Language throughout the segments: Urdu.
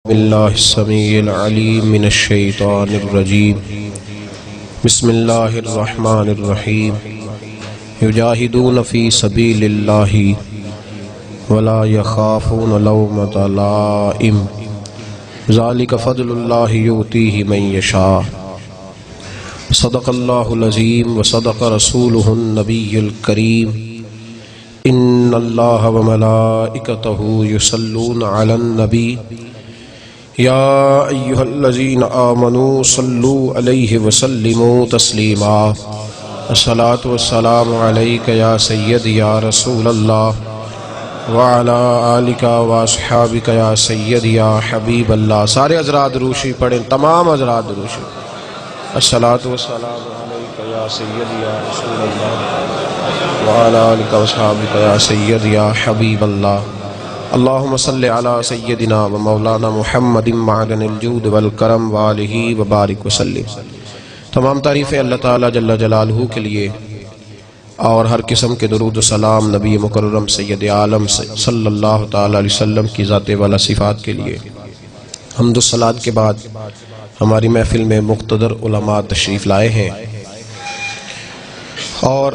باللہ السمیع العلیم من الشیطان الرجیم بسم اللہ الرحمن الرحیم یجاہدون فی سبیل اللہ ولا یخافون لومۃ لائم ذالک فضل اللہ یؤتیہ من یشاء صدق اللہ العظیم وصدق رسولہ النبی الکریم ان اللہ وملائکتہ یصلون علی النبی یا ایہا الذین آمنوا صلوا علیہ وسلموا تسلیما الصلاۃ والسلام علیک یا سید یا رسول اللہ وعلی آلک واصحابک یا سید یا حبیب اللہ۔ سارے حضرات روشی پڑھیں، تمام حضرات روشی۔ الصلاۃ والسلام علیک یا سید یا رسول اللہ وعلی آلک واصحابک یا سید یا حبیب اللہ۔ اللہم صلی علی سیدنا و مولانا محمد معدن الجود والکرم وآلہ وبارک وسلم۔ تمام تعریفیں اللہ تعالیٰ جل جلالہ کے لیے اور ہر قسم کے درود و سلام نبی مکرم سید عالم صلی اللہ تعالیٰ علیہ وسلم کی ذات والا صفات کے لیے۔ حمد و صلات کے بعد ہماری محفل میں مقتدر علماء تشریف لائے ہیں اور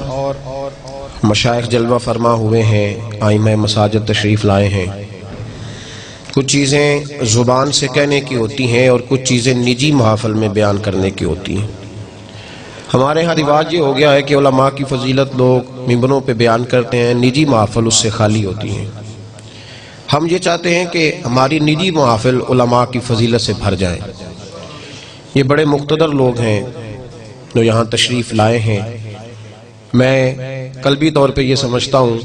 مشائخ جلوہ فرما ہوئے ہیں، ائمہ مساجد تشریف لائے ہیں۔ کچھ چیزیں زبان سے کہنے کی ہوتی ہیں اور کچھ چیزیں نجی محافل میں بیان کرنے کی ہوتی ہیں۔ ہمارے ہاں رواج یہ ہو گیا ہے کہ علماء کی فضیلت لوگ ممبروں پہ بیان کرتے ہیں، نجی محافل اس سے خالی ہوتی ہیں۔ ہم یہ چاہتے ہیں کہ ہماری نجی محافل علماء کی فضیلت سے بھر جائیں۔ یہ بڑے مقتدر لوگ ہیں جو یہاں تشریف لائے ہیں۔ میں قلبی طور پہ یہ سمجھتا ہوں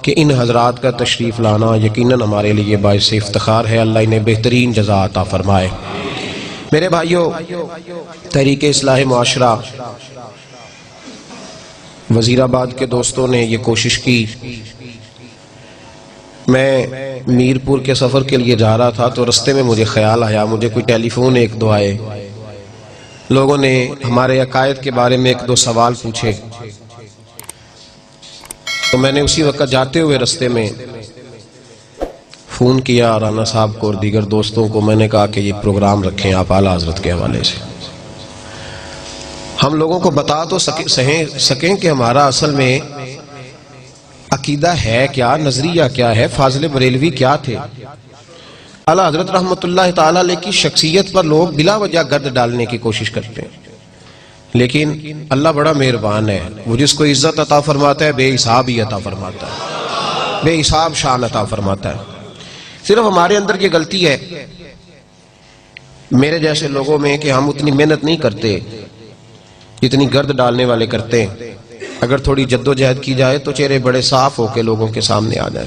کہ ان حضرات کا تشریف لانا یقیناً ہمارے لیے باعث افتخار ہے۔ اللہ انہیں بہترین جزا عطا فرمائے۔ میرے بھائیوں، تحریک اصلاح معاشرہ وزیر آباد کے دوستوں نے یہ کوشش کی۔ میں میرپور کے سفر کے لیے جا رہا تھا تو رستے میں مجھے خیال آیا، مجھے کوئی ٹیلی فون ایک دو آئے، لوگوں نے ہمارے عقائد کے بارے میں ایک دو سوال پوچھے، تو میں نے اسی وقت جاتے ہوئے رستے میں فون کیا رانا صاحب کو اور دیگر دوستوں کو۔ میں نے کہا کہ یہ پروگرام رکھیں آپ اعلیٰ حضرت کے حوالے سے، ہم لوگوں کو بتا تو سکیں کہ ہمارا اصل میں عقیدہ ہے کیا، نظریہ کیا ہے، فاضل بریلوی کیا تھے۔ اعلیٰ حضرت رحمت اللہ تعالیٰ علیہ کی شخصیت پر لوگ بلا وجہ گرد ڈالنے کی کوشش کرتے ہیں، لیکن اللہ بڑا مہربان ہے، وہ جس کو عزت عطا فرماتا ہے بے حساب ہی عطا فرماتا ہے، بے حساب شان عطا فرماتا ہے۔ صرف ہمارے اندر یہ غلطی ہے میرے جیسے لوگوں میں کہ ہم اتنی محنت نہیں کرتے جتنی گرد ڈالنے والے کرتے ہیں۔ اگر تھوڑی جد و جہد کی جائے تو چہرے بڑے صاف ہو کے لوگوں کے سامنے آ جائے۔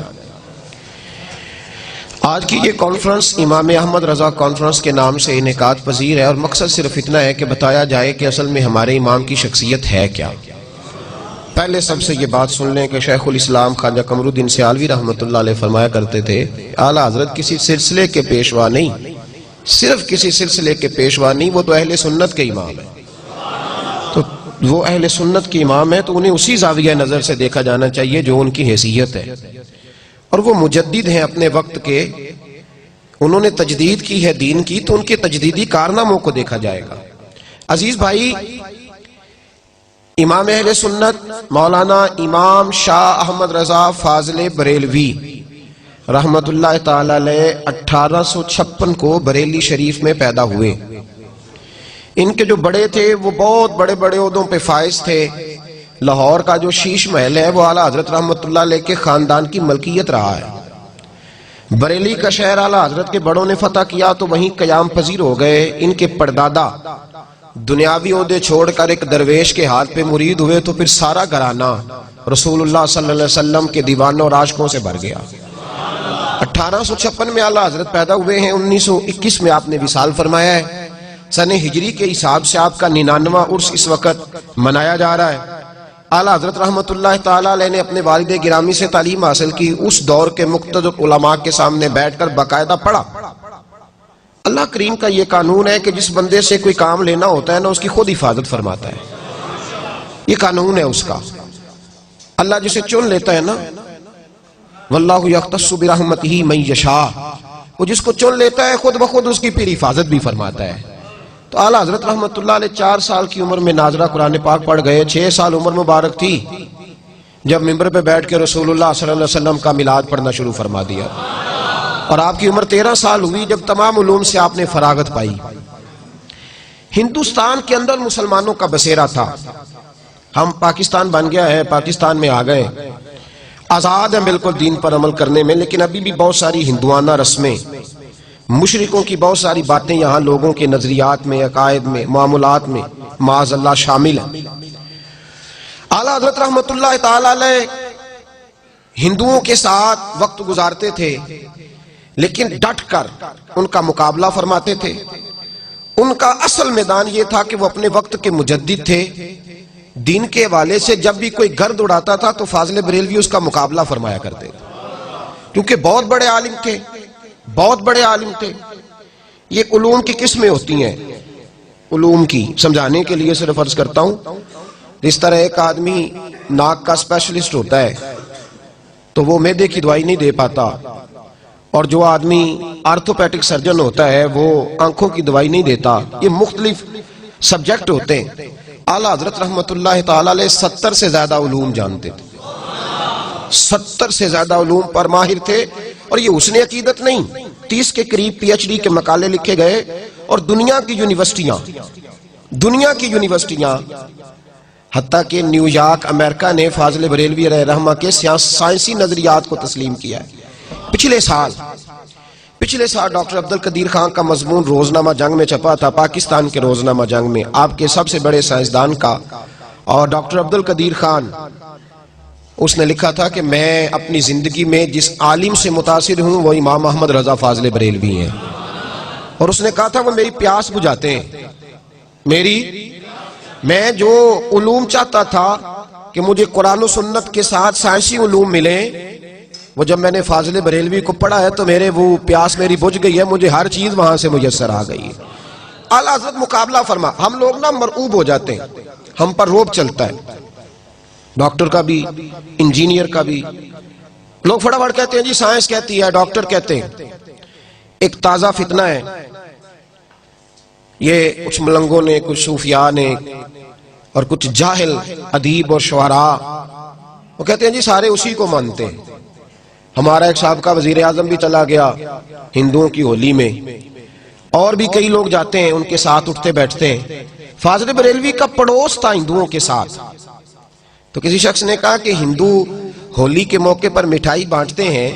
آج کی یہ کانفرنس امام احمد رضا کانفرنس کے نام سے انعقاد پذیر ہے، اور مقصد صرف اتنا ہے کہ بتایا جائے کہ اصل میں ہمارے امام کی شخصیت ہے کیا۔ پہلے سب سے یہ بات سن لیں کہ شیخ الاسلام خواجہ قمر الدین سیالوی رحمۃ اللہ علیہ فرمایا کرتے تھے، اعلیٰ حضرت کسی سلسلے کے پیشوا نہیں، صرف کسی سلسلے کے پیشوا نہیں، وہ تو اہل سنت کے امام ہیں۔ تو وہ اہل سنت کے امام ہیں تو انہیں اسی زاویہ نظر سے دیکھا جانا چاہیے جو ان کی حیثیت ہے، اور وہ مجدد ہیں اپنے وقت کے، انہوں نے تجدید کی ہے دین کی، تو ان کے تجدیدی کارناموں کو دیکھا جائے گا۔ عزیز بھائی، امام اہل سنت مولانا امام شاہ احمد رضا فاضل بریلوی رحمت اللہ تعالی علیہ 1856 کو بریلی شریف میں پیدا ہوئے۔ ان کے جو بڑے تھے وہ بہت بڑے بڑے عہدوں پہ فائز تھے۔ لاہور کا جو شیش محل ہے وہ اعلیٰ حضرت رحمت اللہ علیہ کے خاندان کی ملکیت رہا ہے۔ بریلی کا شہر اعلیٰ حضرت کے بڑوں نے فتح کیا تو وہیں قیام پذیر ہو گئے۔ ان کے پردادا دنیاوی عہدے چھوڑ کر ایک درویش کے ہاتھ پہ مرید ہوئے تو پھر سارا گھرانہ رسول اللہ صلی اللہ علیہ وسلم کے دیوانوں اور عاشقوں سے بھر گیا۔ 1856 میں اعلیٰ حضرت پیدا ہوئے ہیں، 1921 میں آپ نے وصال فرمایا ہے۔ سن ہجری کے حساب سے آپ کا 99واں عرس اس وقت منایا جا رہا ہے۔ اعلیٰ حضرت رحمت اللہ تعالیٰ علیہ نے اپنے والد گرامی سے تعلیم حاصل کی، اس دور کے مقتدر علماء کے سامنے بیٹھ کر باقاعدہ پڑھا۔ اللہ کریم کا یہ قانون ہے کہ جس بندے سے کوئی کام لینا ہوتا ہے نا، اس کی خود حفاظت فرماتا ہے، یہ قانون ہے اس کا۔ اللہ جسے چن لیتا ہے نا، واللہ یختص برحمتہ من یشاء، وہ جس کو چن لیتا ہے خود بخود اس کی پھر حفاظت بھی فرماتا ہے۔ تو اعلیٰ حضرت رحمت اللہ علیہ 4 سال کی عمر میں ناظرہ قرآن پاک پڑھ گئے، 6 سال عمر مبارک تھی جب ممبر پہ بیٹھ کے رسول اللہ صلی اللہ علیہ وسلم کا میلاد پڑھنا شروع فرما دیا، اور آپ کی عمر 13 سال ہوئی جب تمام علوم سے آپ نے فراغت پائی۔ ہندوستان کے اندر مسلمانوں کا بسیرا تھا، ہم پاکستان بن گیا ہے، پاکستان میں آ گئے، آزاد ہیں بالکل دین پر عمل کرنے میں، لیکن ابھی بھی بہت ساری ہندوانہ رسمیں، مشرکوں کی بہت ساری باتیں یہاں لوگوں کے نظریات میں، عقائد میں، معاملات میں معاذ اللہ شامل ہیں۔ اعلیٰ حضرت رحمت اللہ تعالی علیہ ہندوؤں کے ساتھ وقت گزارتے تھے، لیکن ڈٹ کر ان کا مقابلہ فرماتے تھے۔ ان کا اصل میدان یہ تھا کہ وہ اپنے وقت کے مجدد تھے، دین کے حوالے سے جب بھی کوئی گرد اڑاتا تھا تو فاضل بریلوی اس کا مقابلہ فرمایا کرتے تھے، کیونکہ بہت بڑے عالم تھے، بہت بڑے عالم تھے۔ یہ علوم کی قسمیں ہوتی ہیں، علوم کی سمجھانے کے لیے صرف عرض کرتا ہوں، جس طرح ایک آدمی ناک کا اسپیشلسٹ ہوتا ہے تو وہ معدے کی دوائی نہیں دے پاتا، اور جو آدمی آرتھوپیڈک سرجن ہوتا ہے وہ آنکھوں کی دوائی نہیں دیتا۔ یہ مختلف سبجیکٹ ہوتے ہیں۔ اعلیٰ حضرت رحمت اللہ تعالی علیہ 70 سے زیادہ علوم جانتے تھے، 70 سے زیادہ علوم پر ماہر تھے، اور یہ حسن عقیدت نہیں، 30 کے قریب پی ایچ ڈی کے مقالے لکھے گئے، اور دنیا کی یونیورسٹیاں حتیٰ کہ نیو یارک امریکہ نے فاضل بریلوی علیہ رحمہ کے سائنسی نظریات کو تسلیم کیا ہے۔ پچھلے سال ڈاکٹر عبدالقدیر خان کا مضمون روزنامہ جنگ میں چھپا تھا، پاکستان کے روزنامہ جنگ میں، آپ کے سب سے بڑے سائنسدان کا، اور ڈاکٹر عبدالقدیر خان اس نے لکھا تھا کہ میں اپنی زندگی میں جس عالم سے متاثر ہوں وہ امام محمد رضا فاضل بریلوی ہیں، اور اس نے کہا تھا وہ میری پیاس بجھاتے ہیں، میں جو علوم چاہتا تھا کہ مجھے قرآن و سنت کے ساتھ سائنسی علوم ملیں، وہ جب میں نے فاضل بریلوی کو پڑھا ہے تو میرے وہ پیاس میری بجھ گئی ہے، مجھے ہر چیز وہاں سے میسر آ گئی ہے۔ اعلیٰ حضرت مقابلہ فرما، ہم لوگ نا مرعوب ہو جاتے ہیں، ہم پر روب چلتا ہے، ڈاکٹر کا بھی، انجینئر کا بھی، لوگ فٹافٹ کہتے ہیں جی سائنس کہتی ہے، ڈاکٹر کہتے ہیں۔ ایک تازہ فتنہ ہے، یہ کچھ ملنگوں نے، کچھ صوفیاء نے، اور کچھ جاہل ادیب اور شعراء، وہ کہتے ہیں جی سارے اسی کو مانتے ہیں۔ ہمارا ایک سابقہ وزیر اعظم بھی چلا گیا ہندوؤں کی ہولی میں، اور بھی کئی لوگ جاتے ہیں ان کے ساتھ اٹھتے بیٹھتے ہیں۔ فاضل بریلوی کا پڑوس تھا ہندوؤں کے ساتھ، تو کسی شخص نے کہا کہ ہندو ہولی کے موقع پر مٹھائی بانٹتے ہیں،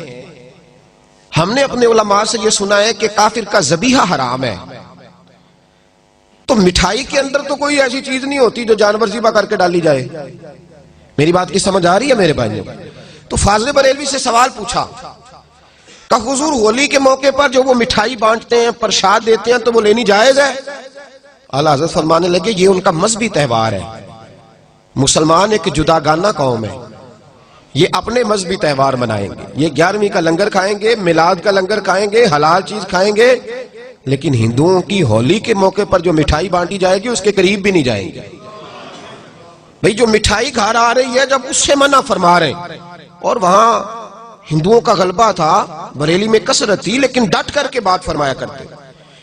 ہم نے اپنے علماء سے یہ سنا ہے کہ کافر کا ذبیحہ حرام ہے، تو مٹھائی کے اندر تو کوئی ایسی چیز نہیں ہوتی جو جانور ذبح کر کے ڈالی جائے۔ میری بات کی سمجھ آ رہی ہے میرے بھائیوں؟ تو فاضل بریلوی سے سوال پوچھا کہ حضور ہولی کے موقع پر جو وہ مٹھائی بانٹتے ہیں، پرساد دیتے ہیں، تو وہ لینی جائز ہے؟ اعلیٰ حضرت فرمانے لگے یہ ان کا مذہبی تہوار ہے، مسلمان ایک جداگانہ قوم ہے، یہ اپنے مذہبی تہوار منائیں گے، یہ 11ویں کا لنگر کھائیں گے، میلاد کا لنگر کھائیں گے، حلال چیز کھائیں گے، لیکن ہندوؤں کی ہولی کے موقع پر جو مٹھائی بانٹی جائے گی اس کے قریب بھی نہیں جائیں گے۔ بھئی جو مٹھائی گھر آ رہی ہے جب اس سے منع فرما رہے ہیں، اور وہاں ہندوؤں کا غلبہ تھا، بریلی میں کثرت تھی، لیکن ڈٹ کر کے بات فرمایا کرتے۔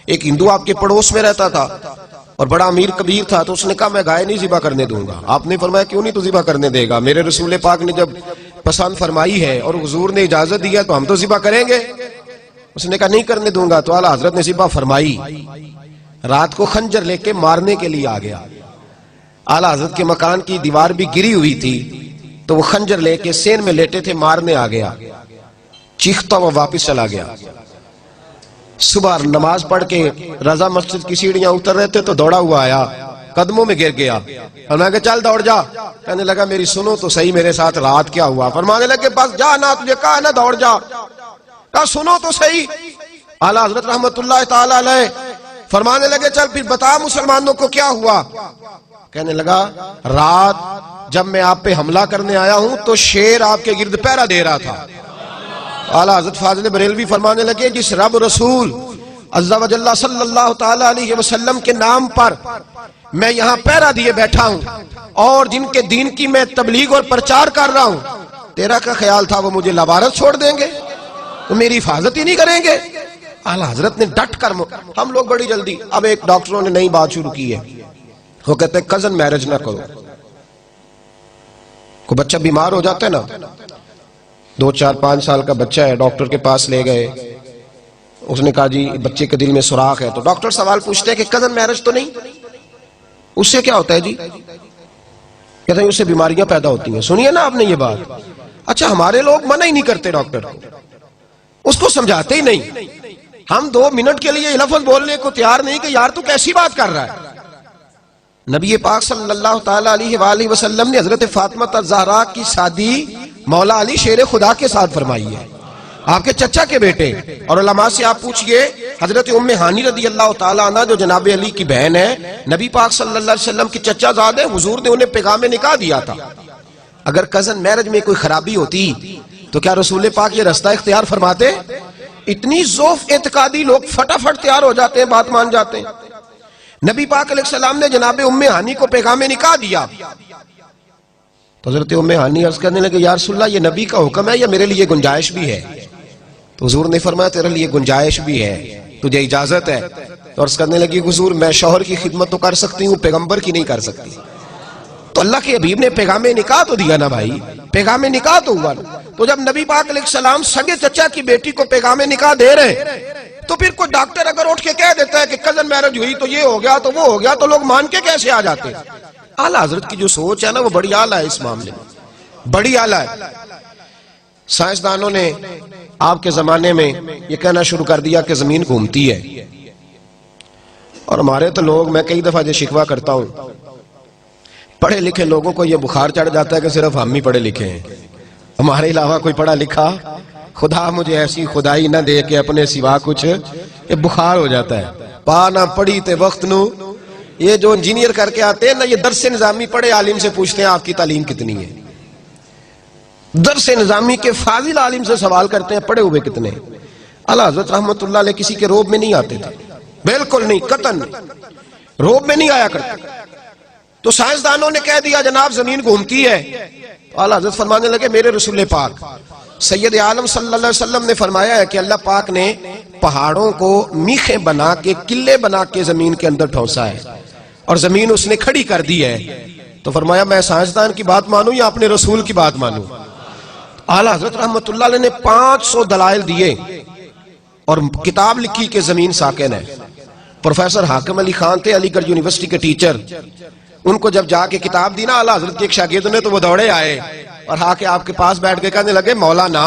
ایک ہندو آپ کے پڑوس میں رہتا تھا اور بڑا امیر کبیر تھا، تو اس نے کہا میں گائے نہیں ذبح کرنے دوں گا۔ آپ نے فرمایا کیوں نہیں تو ذبح کرنے دے گا؟ میرے رسول پاک نے جب پسند فرمائی ہے اور حضور نے اجازت دی ہے تو ہم تو ذبح کریں گے۔ اس نے کہا نہیں کرنے دوں گا، تو اعلیٰ حضرت نے ذبح فرمائی، رات کو خنجر لے کے مارنے کے لیے آ گیا۔ اعلیٰ حضرت کے مکان کی دیوار بھی گری ہوئی تھی، تو وہ خنجر لے کے سین میں لیٹے تھے، مارنے آ گیا، چیختا وہ واپس چلا گیا۔ صبح نماز پڑھ کے رضا مسجد کی سیڑھیاں اتر رہے تھے تو دوڑا ہوا آیا، قدموں میں گر گیا، اور میں کہا چل دوڑ جا۔ کہنے لگا میری سنو تو صحیح میرے ساتھ رات کیا ہوا۔ فرمانے لگے بس جا نا، تجھے کہا نا دوڑ جا، کہا سنو تو صحیح۔ اعلیٰ حضرت رحمت اللہ تعالی علیہ فرمانے لگے چل پھر بتا مسلمانوں کو کیا ہوا۔ کہنے لگا رات جب میں آپ پہ حملہ کرنے آیا ہوں تو شیر آپ کے گرد پہرا دے رہا تھا۔ اعلیٰ حضرت فاضل بریلوی فرمانے لگے جس رب رسول عز و جل صلی اللہ تعالی علیہ وسلم کے نام پر میں یہاں پہرا دیے بیٹھا ہوں، اور جن کے دین کی میں تبلیغ اور پرچار کر رہا ہوں، تیرا کیا خیال تھا وہ مجھے لوارث چھوڑ دیں گے؟ وہ میری حفاظت ہی نہیں کریں گے؟ اعلیٰ حضرت نے ڈٹ کر ہم لوگ بڑی جلدی اب ایک ڈاکٹروں نے نئی بات شروع کی ہے، وہ کہتے ہیں کزن میرج نہ کرو. کوئی بچہ بیمار ہو جاتا ہے نا، 2 4 5 سال کا بچہ ہے، ڈاکٹر کے پاس لے گئے، اس نے کہا جی بچے کے دل میں سوراخ ہے، تو ڈاکٹر سوال پوچھتے ہیں کہ کزن میرج تو نہیں؟ اس سے کیا ہوتا ہے جی؟ کہتے ہیں اس سے بیماریاں پیدا ہوتی ہیں. سنیے نا آپ نے یہ بات. اچھا ہمارے لوگ منع ہی نہیں کرتے ڈاکٹر کو، اس کو سمجھاتے ہی نہیں. ہم 2 منٹ کے لیے یہ لفظ بولنے کو تیار نہیں کہ یار تو کیسی بات کر رہا ہے. نبی پاک صلی اللہ تعالی علیہ وآلہ وسلم نے حضرت فاطمہ الزہرا کی شادی مولا علی شیر خدا کے ساتھ فرمائی ہے، آپ کے چچا کے بیٹے. اور علماء سے آپ پوچھئے، حضرت ام ہانی رضی اللہ تعالی عنہ جو جناب علی کی بہن ہے، نبی پاک صلی اللہ علیہ وسلم کی چچا زاد ہے، حضور نے انہیں پیغام نکاح دیا تھا. اگر کزن میرج میں کوئی خرابی ہوتی تو کیا رسول پاک یہ رستہ اختیار فرماتے؟ اتنی ضعف اعتقادی لوگ فٹافٹ تیار ہو جاتے ہیں، بات مان جاتے ہیں. نبی پاک علیہ السلام نے جناب ام ہانی کو پیغام نکاح دیا تو حضرت ام ہانی عرض کرنے لگے یا رسول اللہ یہ نبی کا حکم ہے یا میرے لیے گنجائش بھی ہے؟ تو حضور نے فرمایا تیرے لیے گنجائش بھی ہے، تجھے اجازت ہے. تو عرض کرنے لگی حضور میں شوہر کی خدمت تو کر سکتی ہوں، پیغمبر کی نہیں کر سکتی. تو اللہ کے حبیب نے پیغام نکاح تو دیا نا بھائی، پیغام نکاح تو ہوا نا. تو جب نبی پاک علیہ السلام سگے چچا کی بیٹی کو پیغام نکاح دے رہے تو پھر کوئی ڈاکٹر اگر اٹھ کے کہہ دیتا ہے کہ کزن میرج ہوئی تو یہ ہو گیا تو وہ ہو گیا، تو لوگ مان کے کیسے آ جاتے؟ اعلیٰ حضرت کی جو سوچ ہے نا وہ بڑی اعلیٰ ہے، اس معاملے میں بڑی اعلیٰ ہے. سائنسدانوں نے آپ کے زمانے میں یہ کہنا شروع کر دیا کہ زمین گھومتی ہے، اور ہمارے تو لوگ، میں کئی دفعہ یہ شکوہ کرتا ہوں، پڑھے لکھے لوگوں کو یہ بخار چڑھ جاتا ہے کہ صرف ہم ہی پڑھے لکھے ہیں، ہمارے علاوہ کوئی پڑھا لکھا خدا مجھے ایسی خدائی نہ دے کہ اپنے سوا کچھ، یہ بخار ہو جاتا ہے. پا نہ پڑھی تے وقت نو، یہ جو انجینئر کر کے آتے ہیں نا، یہ درس نظامی پڑھے عالم سے پوچھتے ہیں آپ کی تعلیم کتنی ہے. درس نظامی کے فاضل عالم سے سوال کرتے ہیں پڑھے ہوئے کتنے. اعلیٰ حضرت رحمت اللہ علیہ کسی کے روب میں نہیں آتے تھے، بالکل نہیں، قطعاً نہیں، روب میں نہیں آیا کرتے. تو سائنسدانوں نے کہہ دیا جناب زمین گھومتی ہے. اعلیٰ حضرت فرمانے لگے میرے رسول پاک سید عالم صلی اللہ علیہ وسلم نے فرمایا ہے کہ اللہ پاک نے پہاڑوں کو میخیں بنا کے، قلعے بنا کے زمین کے اندر ٹھونسا ہے اور زمین اس نے کھڑی کر دی ہے. تو فرمایا میں سائنسدان کی بات مانوں یا اپنے رسول کی بات مانوں؟ اعلیٰ حضرت رحمت اللہ علیہ نے 500 دلائل دیے اور کتاب لکھی کہ زمین ساکن ہے. پروفیسر حاکم علی خان تھے علی گڑھ یونیورسٹی کے ٹیچر، ان کو جب جا کے کتاب دی نا اعلیٰ حضرت کے ایک شاگرد نے تو وہ دوڑے آئے اور آ کے آپ کے پاس بیٹھ کے کہنے لگے مولانا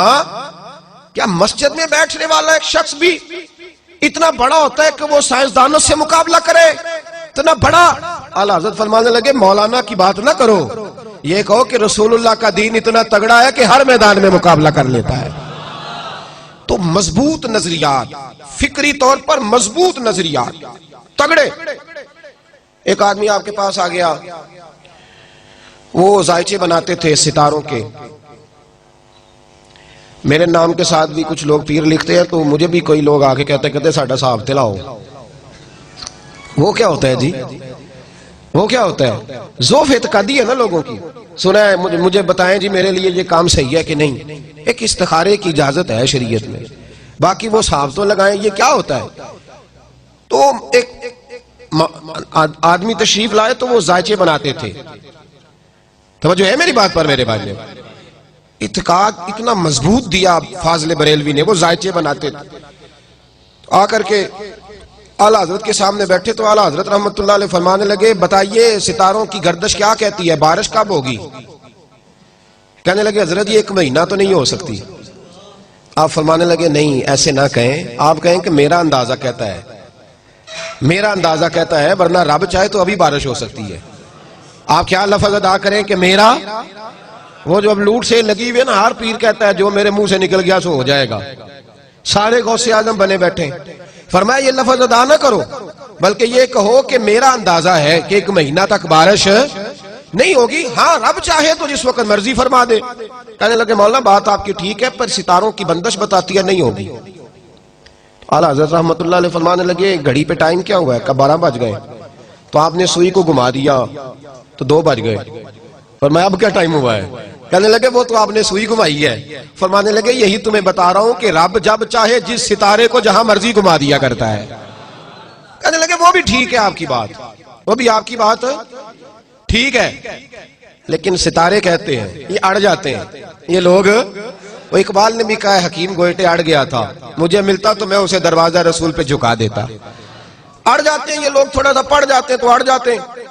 کیا مسجد میں بیٹھنے والا ایک شخص بھی اتنا بڑا ہوتا ہے کہ وہ سائنسدانوں سے مقابلہ کرے؟ اتنا بڑا؟ اعلیٰ حضرت فرمانے لگے مولانا کی بات نہ کرو، یہ کہو کہ رسول اللہ کا دین اتنا تگڑا ہے کہ ہر میدان میں مقابلہ کر لیتا ہے. تو مضبوط نظریات، فکری طور پر مضبوط نظریات، تگڑے. ایک آدمی آپ کے پاس آ گیا، وہ ذائچے بناتے تھے ستاروں کے. میرے نام کے ساتھ بھی کچھ لوگ پیر لکھتے ہیں تو مجھے بھی کوئی لوگ آ کے کہتے ساڈا صاحب تلاؤ. وہ کیا ہوتا ہے جی؟ وہ کیا ہوتا ہے؟ ذوف اعتقادی ہے نا لوگوں کی. سنا ہے مجھے بتائیں جی میرے لیے یہ کام صحیح ہے کہ نہیں. ایک استخارے کی اجازت ہے شریعت میں، باقی وہ صاحب تو لگائیں، یہ کیا ہوتا ہے؟ تو ایک آدمی تشریف لائے تو وہ ذائچے بناتے تھے. توجہ ہے میری بات پر میرے بھائی نے؟ اعتقاد اتنا مضبوط دیا فاضل بریلوی نے، وہ ذائچے بناتے تھے. آ کر کے اعلیٰ حضرت کے سامنے بیٹھے تو اعلیٰ حضرت رحمت اللہ علیہ فرمانے لگے بتائیے ستاروں کی گردش کیا کہتی ہے، بارش کب ہوگی؟ کہنے لگے حضرت یہ 1 مہینہ تو نہیں ہو سکتی. آپ فرمانے لگے نہیں ایسے نہ کہیں، آپ کہیں کہ میرا اندازہ کہتا ہے، میرا اندازہ کہتا ہے، ورنہ رب چاہے تو ابھی بارش ہو سکتی ہے. آپ کیا لفظ ادا کریں کہ میرا، وہ جو اب لوٹ سے لگی ہوئی ہے نا، ہر پیر کہتا ہے جو میرے منہ سے نکل گیا سو ہو جائے گا. سارے غوث اعظم بنے بیٹھے. فرمایا یہ لفظ ادا نہ کرو، بلکہ یہ کہو کہ میرا اندازہ ہے کہ 1 مہینہ تک بارش نہیں ہوگی، ہاں رب چاہے تو جس وقت مرضی فرما دے. کہنے لگے مولانا بات آپ کی ٹھیک ہے پر ستاروں کی بندش بتاتی ہے نہیں ہوگی. اعلیٰ حضرت رحمت اللہ علیہ فرمانے لگے گھڑی پہ ٹائم کیا ہوا ہے؟ کب 12 بج گئے؟ تو آپ نے سوئی کو گھما دیا تو 2 بج گئے. فرمایا اب کیا ٹائم ہوا ہے؟ کہنے لگے وہ تو آپ نے سوئی گھمائی ہے. فرمانے لگے یہی تمہیں بتا رہا ہوں کہ رب جب چاہے جس ستارے کو جہاں مرضی گھما دیا کرتا ہے. کہنے لگے وہ بھی ٹھیک ہے آپ کی بات, وہ بھی آپ کی بات ٹھیک ہے, لیکن ستارے کہتے ہیں یہ اڑ جاتے ہیں. یہ لوگ, وہ اقبال نے بھی کہا ہے حکیم گوئٹے اڑ گیا تھا, مجھے ملتا تو میں اسے دروازہ رسول پہ جھکا دیتا. اڑ جاتے ہیں یہ لوگ, تھوڑا سا پڑ جاتے ہیں تو اڑ جاتے ہیں.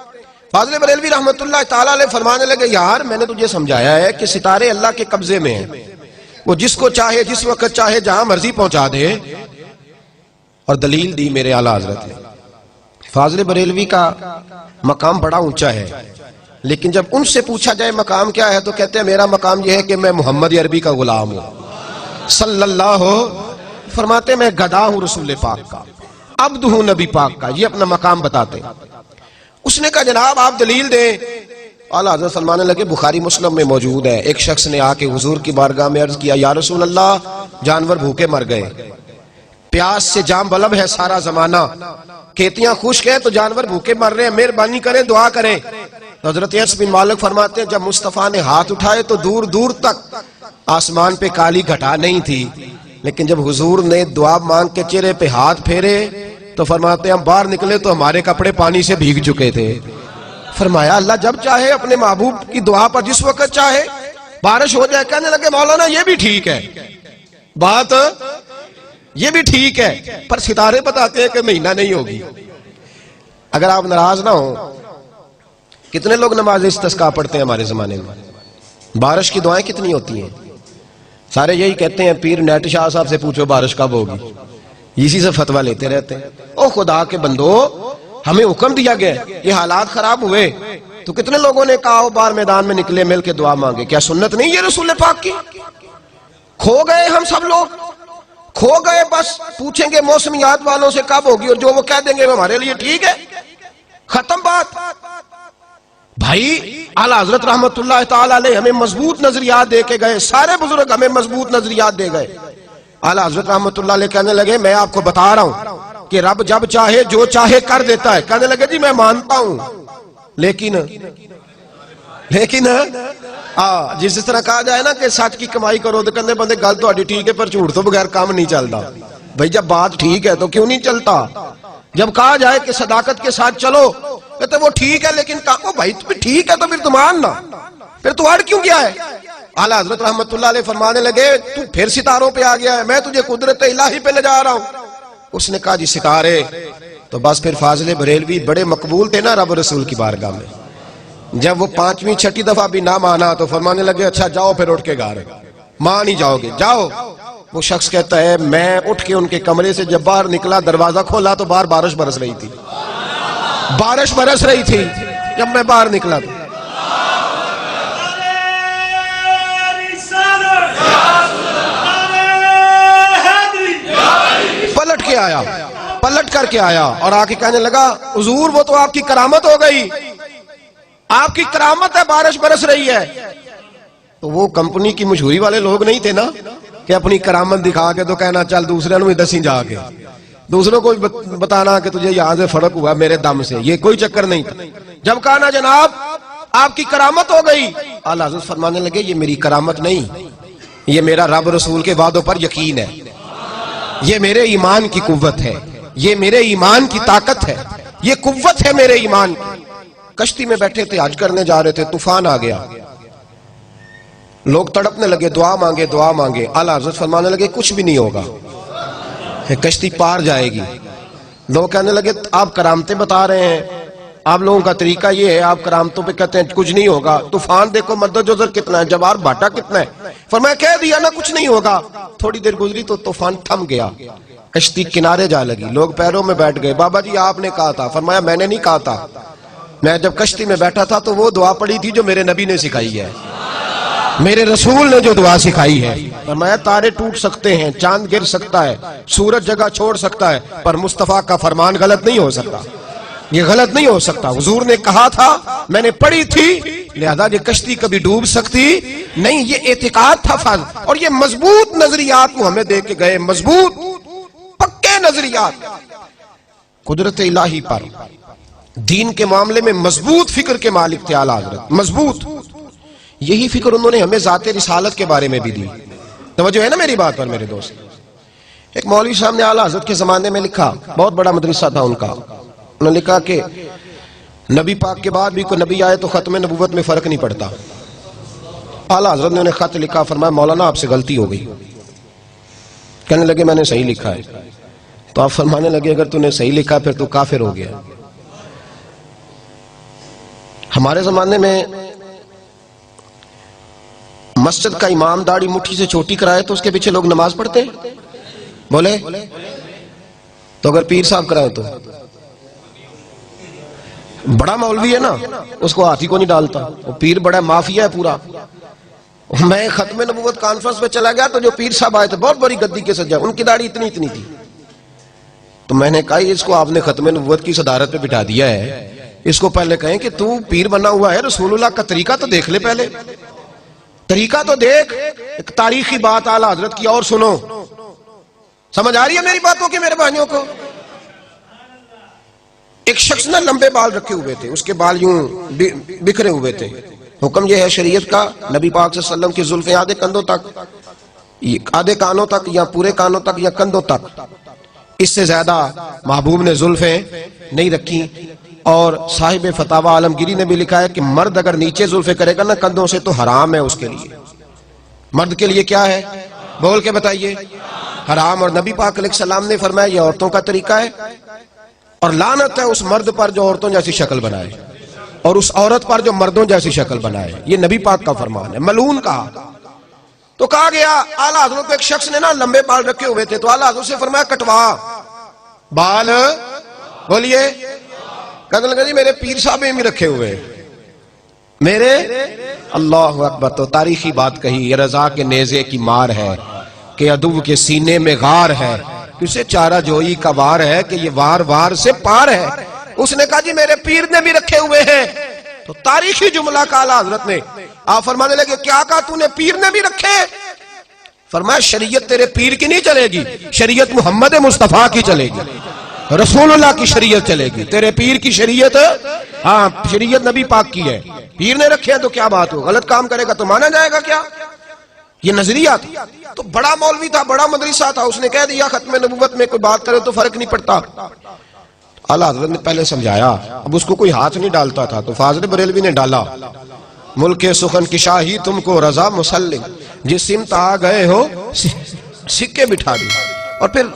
فاضل بریلوی رحمت اللہ تعالیٰ علیہ فرمانے لگے یار میں نے تجھے سمجھایا ہے کہ ستارے اللہ کے قبضے میں ہیں, وہ جس کو چاہے جس وقت چاہے جہاں مرضی پہنچا دے. اور دلیل دی میرے اعلیٰ حضرت نے. فاضل بریلوی کا مقام بڑا اونچا ہے, لیکن جب ان سے پوچھا جائے مقام کیا ہے تو کہتے ہیں میرا مقام یہ ہے کہ میں محمد عربی کا غلام ہوں صلی اللہ. فرماتے میں گدا ہوں رسول پاک کا, عبد ہوں نبی پاک کا. یہ اپنا مقام بتاتے ہیں. اس نے کہا جناب آپ دلیل دیں. اعلیٰ حضرت فرمانے لگے بخاری مسلم میں موجود ہے, ایک شخص نے آ کے حضور کی بارگاہ میں عرض کیا یا رسول اللہ جانور بھوکے مر گئے, پیاس سے جام بلب ہے سارا زمانہ, کھیتیاں خشک ہیں تو جانور بھوکے مر رہے ہیں, مہربانی کریں دعا کریں. حضرت انس بن مالک فرماتے ہیں جب مصطفیٰ نے ہاتھ اٹھائے تو دور دور تک آسمان پہ کالی گھٹا نہیں تھی, لیکن جب حضور نے دعا مانگ کے چہرے پہ ہاتھ پھیرے تو فرماتے ہیں ہم باہر نکلے تو ہمارے کپڑے پانی سے بھیگ چکے تھے. فرمایا اللہ جب چاہے اپنے محبوب کی دعا پر جس وقت چاہے بارش ہو جائے. کہنے لگے مولانا یہ بھی ٹھیک ہے, بات یہ بھی ٹھیک ہے, پر ستارے بتاتے ہیں کہ مہینہ نہیں ہوگی. اگر آپ ناراض نہ ہوں, کتنے لوگ نماز استسقاء پڑھتے ہیں ہمارے زمانے میں؟ بارش کی دعائیں کتنی ہوتی ہیں؟ سارے یہی کہتے ہیں پیر نیٹ شاہ صاحب سے پوچھو بارش کب ہوگی, اسی سے فتویٰ لیتے رہتے ہیں. او خدا کے بندو ہمیں حکم دیا گیا, یہ حالات خراب ہوئے تو کتنے لوگوں نے کہا باہر میدان میں نکلے مل کے دعا مانگے. کیا سنت نہیں یہ رسول پاک کی؟ کھو گئے ہم سب لوگ, کھو گئے. بس پوچھیں گے موسمیات والوں سے کب ہوگی اور جو وہ کہہ دیں گے ہمارے لیے ٹھیک ہے, ختم بات. بھائی اعلیٰ حضرت رحمت اللہ تعالیٰ علیہ ہمیں مضبوط نظریات دے کے گئے, سارے بزرگ ہمیں مضبوط نظریات دے گئے. اعلیٰ حضرت رحمت اللہ علیہ کہنے لگے میں آپ کو بتا رہا ہوں کہ رب جب چاہے جو چاہے کر دیتا ہے. کہنے لگے جی میں مانتا ہوں, لیکن جس طرح کہا جائے نا کہ سچ کی کمائی کرو تو کہنے بندے گل تو ٹھیک ہے پر جھوٹ تو بغیر کام نہیں چلتا. بھائی جب بات ٹھیک ہے تو کیوں نہیں چلتا؟ جب کہا جائے کہ صداقت کے ساتھ چلو کہتے وہ ٹھیک ہے لیکن کہا بھائی تم ٹھیک ہے تو پھر تم ماننا, پھر تو اڑ کیوں گیا ہے؟ اعلیٰ حضرت رحمت اللہ علیہ فرمانے لگے تو پھر ستاروں پہ آ گیا ہے, میں تجھے قدرت الہی پہ لے جا رہا ہوں. اس نے کہا جی ستارے, تو بس پھر فاضل بریلوی بڑے مقبول تھے نا رب رسول کی بارگاہ میں. جب وہ 5ویں 6ٹھی دفعہ بھی نہ مانا تو فرمانے لگے اچھا جاؤ پھر اٹھ کے گھر, مان ہی جاؤ گے جاؤ. وہ شخص کہتا ہے میں اٹھ کے ان کے کمرے سے جب باہر نکلا دروازہ کھولا تو باہر بارش برس رہی تھی, بارش برس رہی تھی جب میں باہر نکلا تو. پلٹ کر کے آیا اور آ کے کہنے لگا حضور وہ تو آپ کی کرامت ہو گئی, آپ کی کرامت ہے بارش برس رہی ہے. تو وہ کمپنی کی مشہوری والے لوگ نہیں تھے نا کہ اپنی کرامت دکھا کے تو کہنا چل دوسرے بھی دسی جا کے دوسروں کو بتانا کہ تجھے یہاں سے فرق ہوا میرے دم سے, یہ کوئی چکر نہیں تھا. جب کہا نا جناب آپ کی کرامت ہو گئی, اعلیٰ حضرت فرمانے لگے یہ میری کرامت نہیں, یہ میرا رب رسول کے وعدوں پر یقین ہے, یہ میرے ایمان کی قوت ہے, یہ میرے ایمان کی طاقت ہے, یہ قوت ہے میرے ایمان کی. کشتی میں بیٹھے تھے حج کرنے جا رہے تھے, طوفان آ گیا, لوگ تڑپنے لگے دعا مانگے دعا مانگے. اعلیٰ حضرت فرمانے لگے کچھ بھی نہیں ہوگا, کشتی پار جائے گی. لوگ کہنے لگے آپ کرامتیں بتا رہے ہیں, آپ لوگوں کا طریقہ یہ ہے آپ کرامتوں پہ کہتے ہیں کچھ نہیں ہوگا, طوفان دیکھو مد و جزر کتنا ہے, جوار بھاٹا کتنا ہے. فرمایا کہہ دیا نا کچھ نہیں ہوگا. تھوڑی دیر گزری تو طوفان تھم گیا, کشتی کنارے جا لگی, لوگ پیروں میں بیٹھ گئے. بابا جی آپ نے کہا تھا. فرمایا میں نے نہیں کہا تھا, میں جب کشتی میں بیٹھا تھا تو وہ دعا پڑی تھی جو میرے نبی نے سکھائی ہے, میرے رسول نے جو دعا سکھائی ہے. فرمایا تارے ٹوٹ سکتے ہیں, چاند گر سکتا ہے, سورج جگہ چھوڑ سکتا ہے, پر مصطفیٰ کا فرمان غلط نہیں ہو سکتا, یہ غلط نہیں ہو سکتا. حضور نے کہا تھا, میں نے پڑھی تھی, لہذا یہ کشتی کبھی ڈوب سکتی نہیں. یہ اعتقاد تھا فرض, اور یہ مضبوط نظریات کو ہمیں دے کے گئے, مضبوط پکے نظریات قدرت الہی پر. دین کے معاملے میں مضبوط فکر کے مالک تھے اعلیٰ حضرت, مضبوط. یہی فکر انہوں نے ہمیں ذات رسالت کے بارے میں بھی دی. توجہ ہے نا میری بات پر میرے دوست. ایک مولوی صاحب نے اعلیٰ حضرت کے زمانے میں لکھا، بہت بڑا مدرسہ تھا ان کا. انہوں نے لکھا کہ نبی پاک کے بعد بھی کوئی نبی آئے تو ختم نبوت میں فرق نہیں پڑتا. اعلیٰ حضرت نے انہیں خط لکھا، فرمایا مولانا آپ سے غلطی ہو گئی. کہنے لگے میں نے صحیح لکھا ہے. تو آپ فرمانے لگے اگر تو نے صحیح لکھا پھر تو کافر ہو گیا. ہمارے زمانے میں مسجد کا امام داڑھی مٹھی سے چھوٹی کرائے تو اس کے پیچھے لوگ نماز پڑھتے ہیں؟ بولے تو اگر پیر صاحب کرائے تو بڑا مولوی ہے نا، اس کو ہاتھی کو نہیں ڈالتا. وہ پیر بڑا مافیا ہے پورا. میں ختم نبوت کانفرنس میں چلا گیا تو جو پیر صاحب آئے تھے بہت بڑی گدی کے سجا، ان کی داڑھی اتنی اتنی تھی. تو میں نے کہا اس کو آپ نے ختم نبوت کی صدارت پہ بٹھا دیا ہے، اس کو پہلے کہیں کہ تو پیر بنا ہوا ہے، رسول اللہ کا طریقہ تو دیکھ لے، پہلے طریقہ تو دیکھ. ایک تاریخی بات اعلیٰ حضرت کی اور سنو. سمجھ آ رہی ہے میری باتوں کی میرے بھائیوں کو؟ ایک شخص نے لمبے بال رکھے ہوئے تھے، اس کے بال یوں بکھرے ہوئے تھے. حکم یہ ہے شریعت کا، نبی پاک صلی اللہ علیہ وسلم کی زلفیں آدھے کندھوں تک، آدھے کانوں تک یا پورے کانوں تک یا کندھوں تک، اس سے زیادہ محبوب نے زلفیں نہیں رکھی. اور صاحب فتاوی عالمگیری نے بھی لکھا ہے کہ مرد اگر نیچے زلفیں کرے گا نا کندھوں سے تو حرام ہے اس کے لیے. مرد کے لیے کیا ہے؟ بول کے بتائیے. حرام. اور نبی پاک علیہ السلام نے فرمایا یہ عورتوں کا طریقہ ہے، اور لعنت ہے اس مرد پر جو عورتوں جیسی شکل بنائے، اور اس عورت پر جو مردوں جیسی شکل بنائے. یہ نبی پاک کا فرمان ہے. ملعون کہا. تو کہا گیا اعلیٰ حضرت کو ایک شخص نے نا لمبے بال رکھے ہوئے تھے تو اعلیٰ حضرت سے فرمایا کٹوا بال. بولیے. کہنے لگا جی میرے پیر صاحب بھی رکھے ہوئے میرے. اللہ اکبر. تو تاریخی بات کہی. یہ رضا کے نیزے کی مار ہے کہ عدو کے سینے میں غار ہے، اسے چارہ جوئی کا وار ہے کہ یہ وار وار سے پار ہے. اس نے کہا جی میرے پیر نے بھی رکھے ہوئے ہیں. تو تاریخی جملہ کا اعلیٰ حضرت نے. آپ فرمانے لگے کیا کہا تو نے؟ پیر نے بھی رکھے. فرمایا شریعت تیرے پیر کی نہیں چلے گی، شریعت محمد مصطفیٰ کی چلے گی، رسول اللہ کی شریعت چلے گی. تیرے پیر کی شریعت، ہاں شریعت نبی پاک کی ہے. پیر نے رکھے ہیں تو کیا بات ہو، غلط کام کرے گا تو مانا جائے گا کیا؟ یہ نظریہ تھا. تو بڑا مولوی تھا، بڑا مدرسہ تھا، اس نے کہہ دیا ختم نبوت میں کوئی بات کرے تو فرق نہیں پڑتا. اعلیٰ حضرت نے پہلے سمجھایا، اب اس کو کوئی ہاتھ نہیں ڈالتا تھا تو فاضل بریلوی نے ڈالا. ملک سخن کی شاہی تم کو رضا مسلم، جس سمت آ گئے ہو سکے بٹھا دی. اور پھر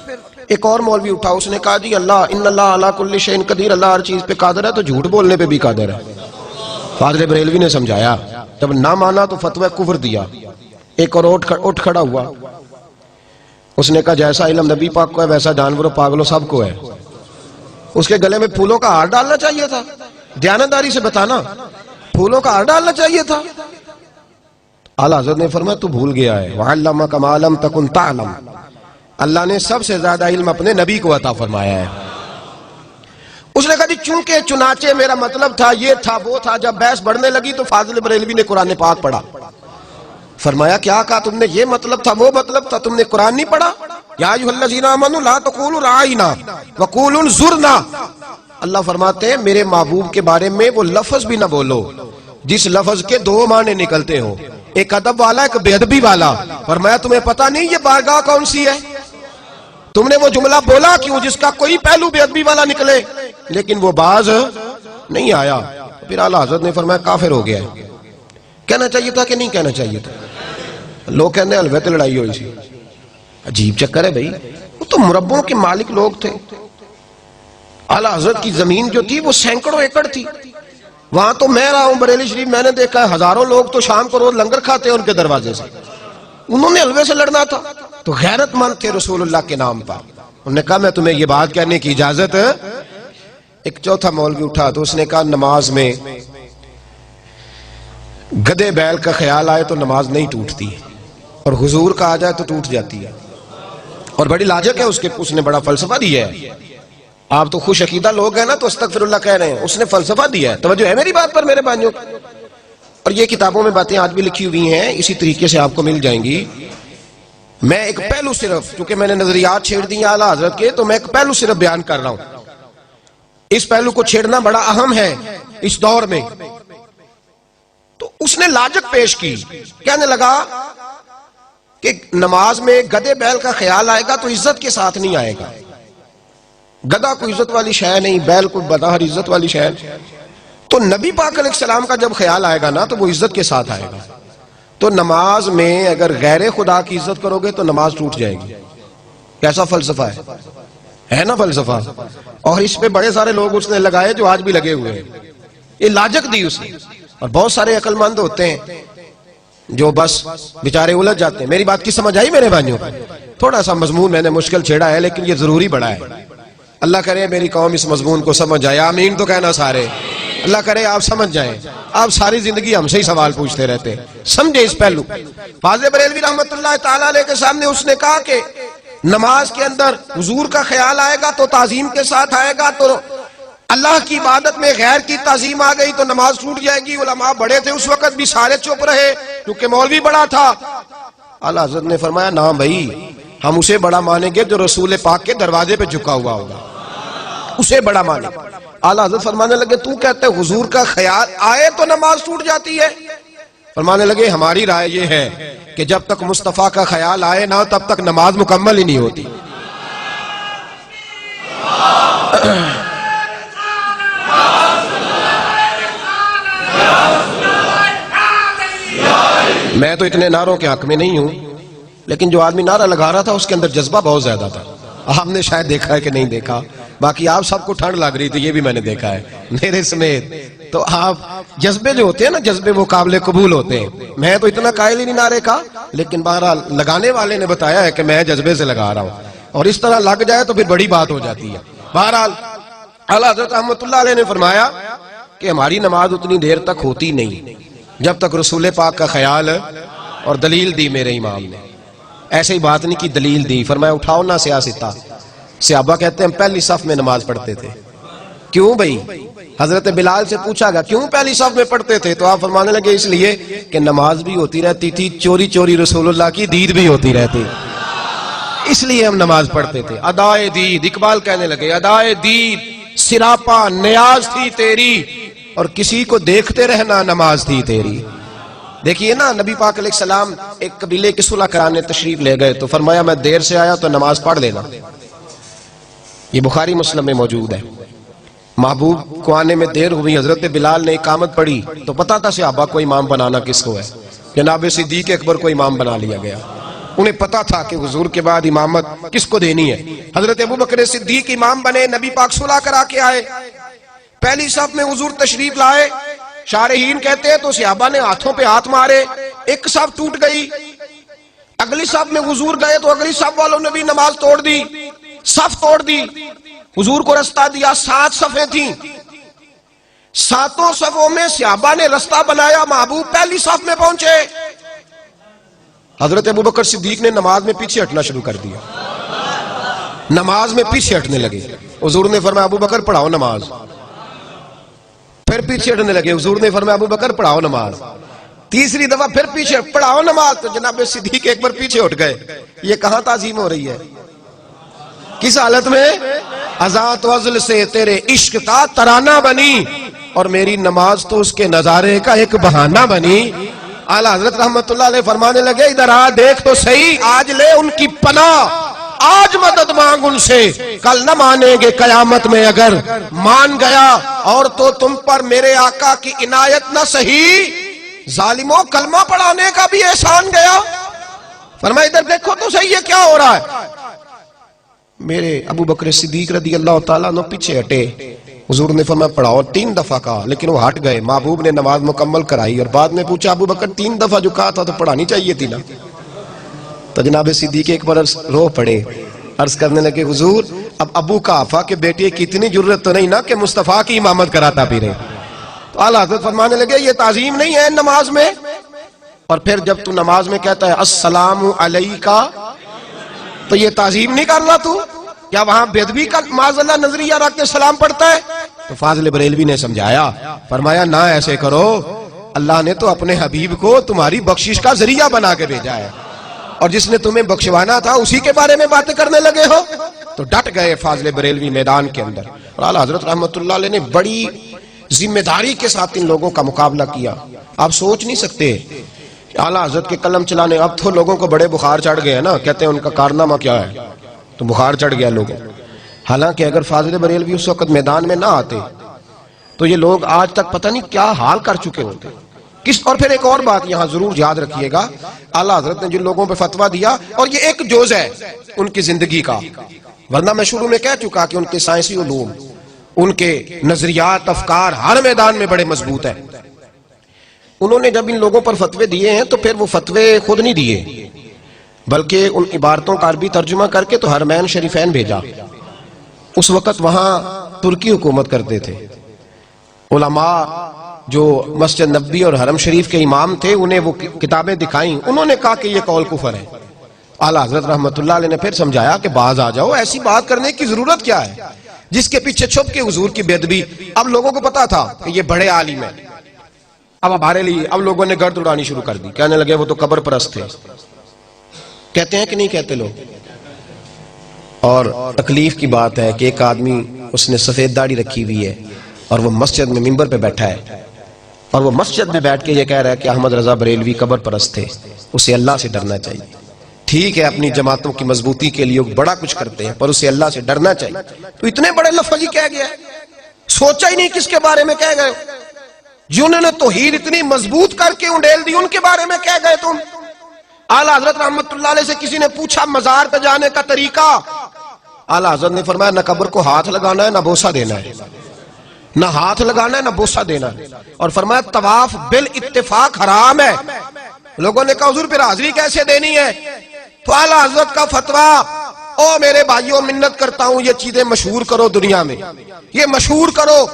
ایک اور مولوی اٹھا، اس نے کہا جی اللہ ان اللہ علی کل شیء قدیر، اللہ ہر چیز پہ قادر ہے تو جھوٹ بولنے پہ بھی قادر ہے. فاضل بریلوی نے سمجھایا، جب نہ مانا تو فتوی کفر دیا. ایک اور اٹھ کھڑا ہوا، اس نے کہا جیسا علم نبی پاک کو ہے ویسا جانوروں پاگلوں سب کو ہے. اس کے گلے میں پھولوں کا ہار ڈالنا چاہیے تھا. دیانتداری سے بتانا، پھولوں کا ہار ڈالنا چاہیے تھا. اعلیٰ حضرت نے فرمایا تو بھول گیا ہے. وَعَلَّمَكَ مَا لَمْ تَكُنْ تَعْلَمْ، اللہ نے سب سے زیادہ علم اپنے نبی کو عطا فرمایا ہے. اس نے کہا جی چونکہ چنانچہ میرا مطلب تھا، یہ تھا وہ تھا. جب بحث بڑھنے لگی تو فاضل بریلوی نے قرآن پاک پڑھا. فرمایا کیا کہا تم نے؟ یہ مطلب تھا وہ مطلب تھا، تم نے قرآن نہیں پڑھا؟ یا ایھا الذین آمنوا لا تقولوا رعینا وقولوا انظرنا. اللہ فرماتے ہیں میرے محبوب کے بارے میں وہ لفظ بھی نہ بولو جس لفظ کے دو معنی نکلتے ہو، ایک ادب والا ایک بے ادبی والا. فرمایا تمہیں پتہ نہیں یہ بارگاہ کون سی ہے؟ تم نے وہ جملہ بولا کیوں جس کا کوئی پہلو بے ادبی والا نکلے، لیکن وہ باز نہیں آیا. پھر اعلیٰ حضرت نے فرمایا کافر ہو گیا ہے. کہنا چاہیے تھا کہ نہیں کہنا چاہیے تھا؟ لوگ کہتے ہیں الوے تے لڑائی ہوئی سی. عجیب چکر ہے بھائی، وہ تو مربوں کے مالک لوگ تھے. اعلیٰ حضرت کی زمین جو تھی وہ سینکڑوں ایکڑ تھی. وہاں تو میں رہا ہوں بریلی شریف، میں نے دیکھا ہے ہزاروں لوگ تو شام کو روز لنگر کھاتے ہیں ان کے دروازے سے. انہوں نے الوے سے لڑنا تھا تو غیرت مند تھے رسول اللہ کے نام پر. انہوں نے کہا میں تمہیں یہ بات کہنے کی اجازت ہے. ایک چوتھا مولوی اٹھا تو اس نے کہا نماز میں گدے بیل کا خیال آئے تو نماز نہیں ٹوٹتی، اور حضور کا آ جائے تو ٹوٹ جاتی ہے. اور بڑی لاجک ہے اس نے بڑا فلسفہ دیا ہے. آپ تو خوش عقیدہ لوگ ہیں نا تو استغفر اللہ کہہ رہے ہیں، اس نے فلسفہ دیا ہے. توجہ ہے میری بات پر میرے بھائیوں؟ اور یہ کتابوں میں باتیں آج بھی لکھی ہوئی ہیں، اسی طریقے سے آپ کو مل جائیں گی. میں ایک پہلو صرف، کیونکہ میں نے نظریات چھیڑ دی ہیں اعلیٰ حضرت کے، تو میں ایک پہلو صرف بیان کر رہا ہوں. اس پہلو کو چھیڑنا بڑا اہم ہے اس دور میں. تو اس نے لاجک پیش کی، کہنے لگا کہ نماز میں گدے بیل کا خیال آئے گا تو عزت کے ساتھ نہیں آئے گا، گدھا کوئی عزت والی شے نہیں، بیل کوئی بظاہر عزت والی شے، تو نبی پاک علیہ السلام کا جب خیال آئے گا نا تو وہ عزت کے ساتھ آئے گا۔ تو نماز میں اگر غیر خدا کی عزت کرو گے تو نماز ٹوٹ جائے گی۔ کیسا فلسفہ ہے نا فلسفہ؟ اور اس پہ بڑے سارے لوگ اس نے لگائے جو آج بھی لگے ہوئے ہیں، یہ لاجک دی اس نے۔ اور بہت سارے عقل مند ہوتے ہیں جو بس بیچارے الجھ جاتے ہیں۔ میری بات کی سمجھ آئی میرے بھائیوں؟ تھوڑا سا مضمون میں نے مشکل چھیڑا ہے لیکن یہ ضروری بڑا ہے۔ اللہ کرے میری قوم اس مضمون کو سمجھ جائے، آمین تو کہنا سارے۔ اللہ کرے آپ سمجھ جائیں۔ آپ ساری زندگی ہم سے ہی سوال پوچھتے رہتے ہیں، سمجھے اس پہلو۔ فاضل بریلوی رحمت اللہ تعالیٰ علیہ کے سامنے اس نے کہا کہ نماز کے اندر حضور کا خیال آئے گا تو تعظیم کے ساتھ آئے گا، تو اللہ کی عبادت میں غیر کی تعظیم آ گئی تو نماز ٹوٹ جائے گی۔ علماء بڑے تھے اس وقت بھی، سارے چپ رہے کیونکہ مولوی بڑا تھا۔ اعلیٰ حضرت نے فرمایا نا بھائی، ہم اسے بڑا مانیں گے جو رسول پاک کے دروازے پہ جھکا ہوا ہوگا، اسے بڑا مانیں گے۔ اعلیٰ حضرت فرمانے لگے تو کہتے حضور کا خیال آئے تو نماز ٹوٹ جاتی ہے؟ فرمانے لگے ہماری رائے یہ ہے کہ جب تک مصطفیٰ کا خیال آئے نہ تب تک نماز مکمل ہی نہیں ہوتی۔ میں تو اتنے نعروں کے حق میں نہیں ہوں، لیکن جو آدمی نعرہ لگا رہا تھا اس کے اندر جذبہ بہت زیادہ تھا۔ آپ نے شاید دیکھا ہے کہ نہیں دیکھا، باقی آپ سب کو ٹھنڈ لگ رہی تھی، یہ بھی میں نے دیکھا ہے میرے سمیت۔ تو آپ جذبے جو ہوتے ہیں نا، جذبے وہ قابل قبول ہوتے ہیں۔ میں تو اتنا قائل ہی نہیں نعرے کا، لیکن بہرحال لگانے والے نے بتایا ہے کہ میں جذبے سے لگا رہا ہوں، اور اس طرح لگ جائے تو پھر بڑی بات ہو جاتی ہے۔ بہرحال اعلیٰ حضرت رحمت اللہ علیہ نے فرمایا کہ ہماری نماز اتنی دیر تک ہوتی نہیں جب تک رسول پاک کا خیال، اور دلیل دی میرے امام نے، ایسے ہی بات نہیں کی، دلیل دی۔ فرمایا اٹھاؤ نا سیاستہ۔ صحابہ کہتے ہیں ہم پہلی صف میں نماز پڑھتے تھے۔ کیوں بھائی؟ حضرت بلال سے پوچھا گیا کیوں پہلی صف میں پڑھتے تھے؟ تو آپ فرمانے لگے اس لیے کہ نماز بھی ہوتی رہتی تھی، چوری چوری رسول اللہ کی دید بھی ہوتی رہتی، اس لیے ہم نماز پڑھتے تھے۔ ادائے دید، اقبال کہنے لگے ادائے دید سراپا نیاز تھی تیری، اور کسی کو دیکھتے رہنا نماز تھی تیری۔ دیکھیے نا، نبی پاک علیہ السلام ایک قبیلے کی صلح کرانے تشریف لے گئے تو فرمایا میں دیر سے آیا تو نماز پڑھ لینا۔ یہ بخاری مسلم میں موجود ہے۔ محبوب کو آنے میں دیر ہوئی، حضرت بلال نے اقامت پڑھی تو پتا تھا صحابہ کو امام بنانا کس کو ہے، جناب صدیق اکبر کو امام بنا لیا گیا۔ انہیں پتا تھا کہ حضور کے بعد امامت کس کو دینی ہے۔ حضرت ابوبکر صدیق امام بنے، نبی پاک صلح کرا کے آئے، پہلی صف میں حضور تشریف لائے۔ شارحین کہتے ہیں تو صحابہ نے ہاتھوں پہ ہاتھ مارے، ایک صف ٹوٹ گئی۔ اگلی صف میں حضور گئے تو اگلی صف والوں نے بھی نماز توڑ دی، صف توڑ دی، حضور کو رستہ دیا۔ 7 صفیں تھیں، 7 صفوں میں صحابہ نے رستہ بنایا، محبوب پہلی صف میں پہنچے۔ حضرت ابوبکر صدیق نے نماز میں پیچھے ہٹنا شروع کر دیا، نماز میں پیچھے ہٹنے لگے۔ حضور نے فرمایا ابوبکر پڑھاؤ نماز، پھر پیچھے ہٹنے لگے۔ حضور نے فرمایا ابوبکر پڑھاؤ نماز، تیسری دفعہ پھر پیچھے پڑھاؤ نماز، تو جناب صدیق ایک بار پیچھے ہٹ گئے۔ یہ کہاں تعظیم ہو رہی ہے؟ کس حالت میں؟ اذان و عزل سے تیرے عشق کا ترانہ بنی، اور میری نماز تو اس کے نظارے کا ایک بہانہ بنی۔ اعلیٰ حضرت رحمت اللہ علیہ فرمانے لگے ادھر آ دیکھ تو صحیح، آج لے ان کی پناہ، آج مدد مانگ ان سے، کل نہ مانیں گے قیامت میں اگر مان گیا، اور تو تم پر میرے آقا کی عنایت نہ سہی، ظالموں کلمہ پڑھانے کا بھی احسان گیا۔ فرمایا ادھر دیکھو تو صحیح یہ کیا ہو رہا ہے۔ میرے ابوبکر صدیق رضی اللہ تعالیٰ عنہ پیچھے ہٹے، حضور نے فرمایا پڑھاؤ، 3 دفعہ کہا لیکن وہ ہٹ گئے۔ محبوب نے نماز مکمل کرائی اور بعد میں پوچھا ابوبکر 3 دفعہ جو کہا تھا تو پڑھانی چاہیے تھی نا؟ تو جناب صدیق ایک بار رو پڑے، عرض کرنے لگے حضور اب ابو کا آفا کے بیٹے کی اتنی جرت تو نہیں نا کہ مصطفیٰ کی امامت کراتا پھرے۔ تو اعلیٰ حضرت فرمانے لگے یہ تعظیم نہیں ہے نماز میں۔ اور پھر جب تو نماز میں کہتا ہے السلام علیکہ، تو یہ تعظیم نہیں کر رہا تو؟ کیا وہاں بے ادبی کا معاذ اللہ نظریہ رکھ کے سلام پڑھتا ہے؟ تو فاضل بریلوی نے سمجھایا، فرمایا نہ ایسے کرو، اللہ نے تو اپنے حبیب کو تمہاری بخشش کا ذریعہ بنا کے بھیجا ہے، اور جس نے تمہیں بخشوانا تھا اسی کے بارے میں باتیں کرنے لگے ہو۔ تو ڈٹ گئے فاضل بریلوی میدان کے اندر، اور اعلیٰ حضرت رحمت اللہ علیہ نے بڑی ذمہ داری کے ساتھ ان لوگوں کا مقابلہ کیا۔ آپ سوچ نہیں سکتے اعلیٰ حضرت کے قلم چلانے. اب تو لوگوں کو بڑے بخار چڑھ گئے ہیں نا, کہتے ہیں ان کا کارنامہ کیا ہے, تو بخار چڑھ گیا لوگوں. حالانکہ اگر فاضل بریلوی اس وقت میدان میں نہ آتے تو یہ لوگ آج تک پتہ نہیں کیا حال کر چکے ہوتے. اور پھر ایک اور بات یہاں ضرور یاد رکھیے گا, اعلیٰ حضرت نے جن لوگوں پہ فتویٰ دیا, اور یہ ایک جز ہے ان کی زندگی کا, ورنہ میں شروع میں کہہ چکا کہ ان کے سائنسی علوم, ان کے نظریات, افکار ہر میدان میں بڑے مضبوط ہیں. انہوں نے جب ان لوگوں پر فتوے دیے ہیں تو پھر وہ فتوے خود نہیں دیے, بلکہ ان عبارتوں کا عربی ترجمہ کر کے تو حرمین شریفین بھیجا. اس وقت وہاں ترکی حکومت کرتے تھے. علماء جو مسجد نبوی اور حرم شریف کے امام تھے, انہیں وہ کتابیں دکھائیں, انہوں نے کہا کہ یہ قول کفر ہے. اعلیٰ حضرت رحمت اللہ علیہ نے پھر سمجھایا کہ باز آ جاؤ, ایسی بات کرنے کی ضرورت کیا ہے جس کے پیچھے چھپ کے حضور کی بے ادبی. اب لوگوں کو پتا تھا کہ یہ بڑے عالم ہیں. اب ہمارے لیے اب لوگوں نے گرد اڑانی شروع کر دی, کہنے لگے وہ تو قبر پرست تھے. کہتے ہیں کہ نہیں کہتے لوگ؟ اور تکلیف کی بات ہے کہ ایک آدمی, اس نے سفید داڑھی رکھی ہوئی ہے اور وہ مسجد میں منبر پہ بیٹھا ہے, اور وہ مسجد میں بیٹھ کے یہ کہہ رہا ہے کہ احمد رضا بریلوی قبر پرست تھے. اسے اللہ سے ڈرنا چاہیے. ٹھیک ہے اپنی جماعتوں کی مضبوطی کے لیے بڑا کچھ کرتے ہیں, پر اسے اللہ سے ڈرنا چاہیے. تو اتنے بڑے لفظ ہی کہہ گیا, سوچا ہی نہیں کس کے بارے میں کہہ گئے. جنہوں نے توحید اتنی مضبوط کر کے انڈیل دی, ان کے بارے میں کہہ گئے تم. اعلیٰ حضرت رحمت اللہ علیہ سے کسی نے پوچھا مزار پہ جانے کا طریقہ, اعلیٰ حضرت نے فرمایا نہ قبر کو ہاتھ لگانا ہے نہ بوسہ دینا ہے, نہ ہاتھ لگانا ہے نہ بوسہ دینا ہے. اور فرمایا طواف بالاتفاق حرام ہے. لوگوں نے کہا حضور پھر حاضری کیسے دینی ہے؟ تو اعلیٰ حضرت کا فتویٰ, او میرے بھائیوں منت کرتا ہوں یہ چیزیں مشہور کرو دنیا میں, یہ مشہور کرو.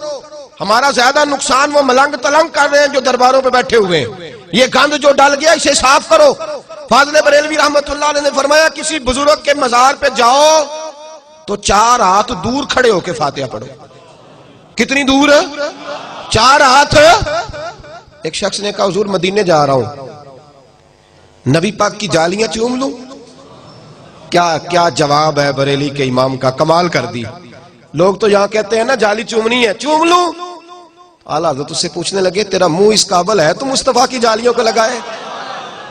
ہمارا زیادہ نقصان وہ ملنگ تلنگ کر رہے ہیں جو درباروں پہ بیٹھے ہوئے ہیں. یہ گند جو ڈل گیا اسے صاف کرو. فاضل بریلوی رحمت اللہ علیہ نے فرمایا کسی بزرگ کے مزار پہ جاؤ تو 4 ہاتھ دور کھڑے ہو کے فاتحہ پڑھو. کتنی دور؟ 4 ہاتھ. ایک شخص نے کہا حضور مدینے جا رہا ہوں, نبی پاک کی جالیاں چوم لوں؟ کیا جواب ہے بریلی کے امام کا, کمال کر دی. لوگ تو یہاں کہتے ہیں نا جالی چومنی ہے, چوم لوں. اعلیٰ حضرت اس سے پوچھنے لگے تیرا منہ اس قابل ہے تو مصطفیٰ کی جالیوں کو لگائے؟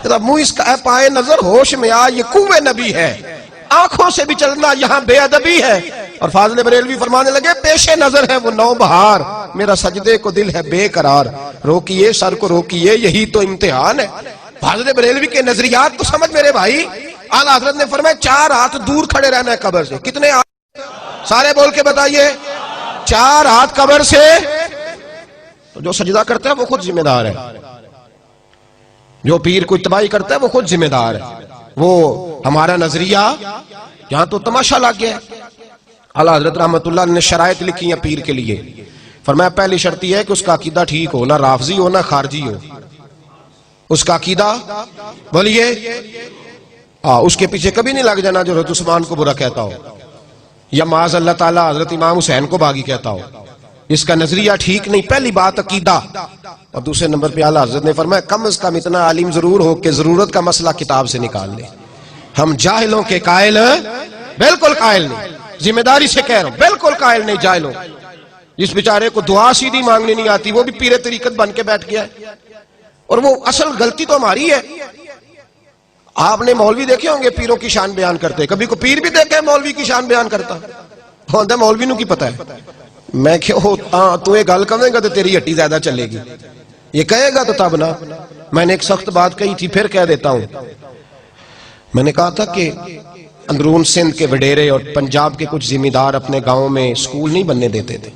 تیرا منہ اس کا پائے نظر ہوش میں آ, یہ کوے نبی ہے. آنکھوں سے بھی چلنا یہاں بے ادبی ہے. اور فاضل بریلوی فرمانے لگے پیشے نظر ہے وہ نو بہار, میرا سجدے کو دل ہے بے قرار, روکیے سر کو روکیے یہی تو امتحان ہے. فاضل بریلوی کے نظریات تو سمجھ میرے بھائی. اعلیٰ حضرت نے فرمایا 4 ہاتھ دور کھڑے رہنا ہے قبر سے. کتنے ہاتھ؟ سارے بول کے بتائیے. 4 ہاتھ قبر سے. تو جو سجدہ کرتا ہے وہ خود ذمہ دار ہے, جو پیر کو اتباعی کرتا ہے وہ خود ذمہ دار ہے. وہ ہمارا نظریہ یہاں تو تماشا لگ گیا. اعلیٰ حضرت رحمت اللہ نے شرائط لکھی ہیں پیر کے لیے. فرمایا پہلی شرط یہ ہے کہ اس کا عقیدہ ٹھیک ہو, نہ رافضی ہو نہ خارجی ہو. اس کا عقیدہ بولیے, اس کے پیچھے کبھی نہیں لگ جانا جو حضرت عثمان کو برا کہتا ہو یا معاذ اللہ تعالیٰ حضرت امام حسین کو باغی کہتا ہو. اس کا نظریہ ٹھیک نہیں. پہلی بات عقیدہ. اور دوسرے نمبر پہ اعلیٰ حضرت نے فرمایا کم از کم اتنا عالم ضرور ہو کہ ضرورت کا مسئلہ کتاب سے نکال لے. ہم جاہلوں کے قائل بالکل قائل نہیں, ذمہ داری سے کہہ رہا ہوں بالکل قائل نہیں جاہلوں. جس بیچارے کو دعا سیدھی مانگنی نہیں آتی وہ بھی پیر طریقت بن کے بیٹھ گیا ہے, اور وہ اصل غلطی تو ہماری ہے. آپ نے مولوی دیکھے ہوں گے پیروں کی شان بیان کرتے, کبھی کو پیر بھی دیکھے مولوی کی شان بیان کرتا؟ ہوتا مولوی نو کی پتہ ہے. میں کہ تو یہ گل کرے گا تو تیری ہٹی زیادہ چلے گی, یہ کہے گا تو تب نا. میں نے ایک سخت بات کہی تھی پھر کہہ دیتا ہوں. میں نے کہا تھا کہ اندرون سندھ کے وڈیرے اور پنجاب کے کچھ ذمہ دار اپنے گاؤں میں سکول نہیں بننے دیتے تھے.